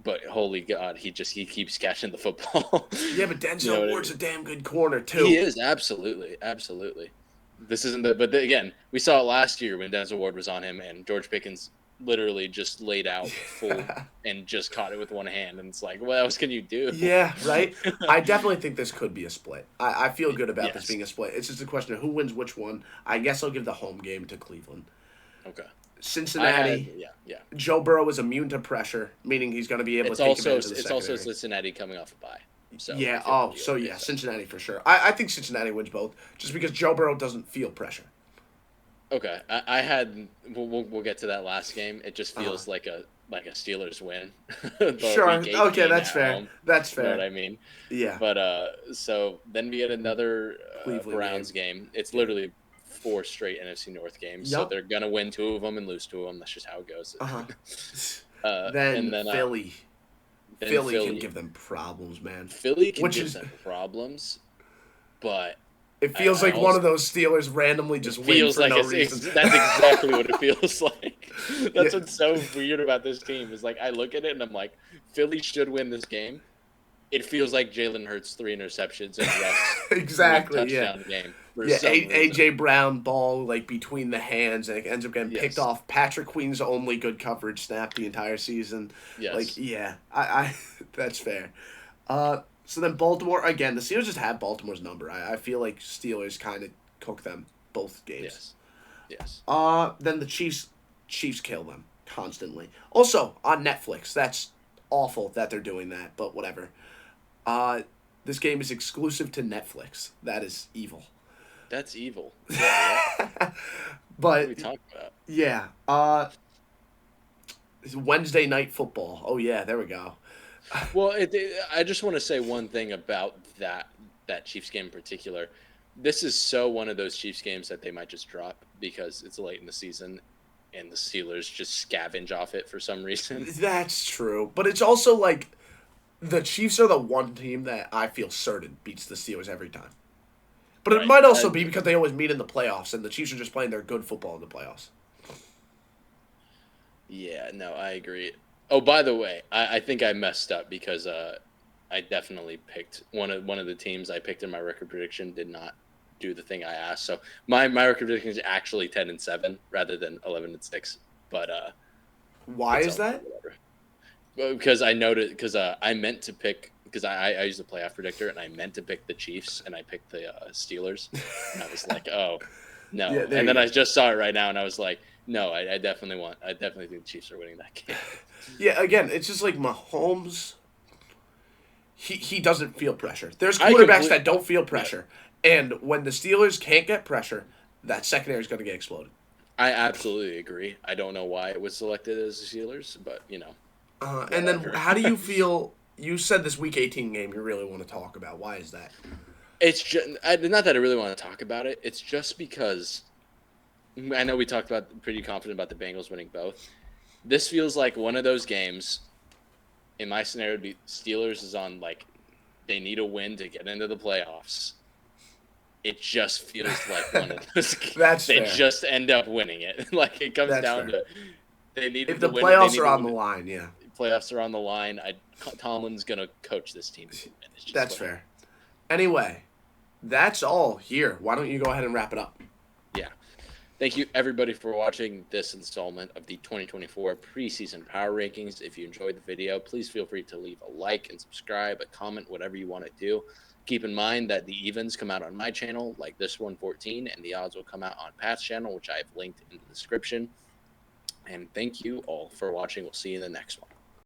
But holy God, he keeps catching the football. Yeah, but Denzel Ward's a damn good corner too. He is, absolutely. This isn't again, we saw it last year when Denzel Ward was on him and George Pickens literally just laid out full and just caught it with one hand, and it's like, what else can you do? Yeah, right. I definitely think this could be a split. I feel good about this being a split. It's just a question of who wins which one. I guess I'll give the home game to Cleveland. Okay. Cincinnati. Yeah. Joe Burrow is immune to pressure, meaning he's going to be able to take advantage of the It's also Cincinnati coming off a bye. So Cincinnati for sure. I think Cincinnati wins both, just because Joe Burrow doesn't feel pressure. Okay, we'll get to that last game. It just feels like a Steelers win. Sure. Okay, that's fair. Home. That's fair. You know what I mean? Yeah. But so then we get another Browns game. It's literally 4 straight NFC North games. Yep. So they're gonna win 2 of them and lose 2 of them. That's just how it goes. Then Philly. Philly can give them problems, man. Philly can give them problems, but it feels like one of those Steelers randomly just wins for no reason. That's exactly what it feels like. That's what's so weird about this team is like I look at it and I'm like, Philly should win this game. It feels like Jalen Hurts 3 interceptions and Russ exactly touchdown game. AJ Brown ball like between the hands and it ends up getting picked off. Patrick Queen's only good coverage snap the entire season. Yes. Like I that's fair. So then Baltimore again. The Steelers just have Baltimore's number. I feel like Steelers kind of cook them both games. Yes. Then the Chiefs kill them constantly. Also on Netflix. That's awful that they're doing that, but whatever. This game is exclusive to Netflix. That is evil. That's evil. Yeah. What are we But talking about? yeah, it's Wednesday night football. Oh yeah, there we go. Well, I just want to say one thing about that Chiefs game in particular. This is so one of those Chiefs games that they might just drop because it's late in the season, and the Steelers just scavenge off it for some reason. That's true, but it's also like the Chiefs are the one team that I feel certain beats the Steelers every time. But it Right. might also be because they always meet in the playoffs, and the Chiefs are just playing their good football in the playoffs. Yeah, no, I agree. Oh, by the way, I think I messed up because I definitely picked one of the teams I picked in my record prediction did not do the thing I asked. So my record prediction is actually 10-7 rather than 11-6. But Why is that? whatever. Well, because I meant to pick because I use the playoff predictor and I meant to pick the Chiefs and I picked the Steelers and I was like, oh no, Yeah, there and you then go. I just saw it right now and I was like, no, I definitely think the Chiefs are winning that game. Yeah, again, it's just like Mahomes. He doesn't feel pressure. There's I quarterbacks complete- that don't feel yeah. pressure, and when the Steelers can't get pressure, that secondary is going to get exploded. I absolutely agree. I don't know why it was selected as the Steelers, but And then, whatever. how do you feel? You said this Week 18 game you really want to talk about. Why is that? It's just not that I really want to talk about it. It's just because I know we talked about pretty confident about the Bengals winning both. This feels like one of those games. In my scenario, would be Steelers is on like they need a win to get into the playoffs. It just feels like one of those. That's They fair. just end up winning it. Like it comes That's down fair. to they need If to the win. playoffs They are need to on the win. line, yeah, Playoffs are on the line. Tomlin's gonna coach this team. It's just that's whatever. fair. Anyway, that's all here. Why don't you go ahead and wrap it up? Yeah. Thank you, everybody, for watching this installment of the 2024 preseason power rankings. If you enjoyed the video, please feel free to leave a like and subscribe, a comment, whatever you want to do. Keep in mind that the evens come out on my channel, like this 114, and the odds will come out on Pat's channel, which I have linked in the description. And thank you all for watching. We'll see you in the next one.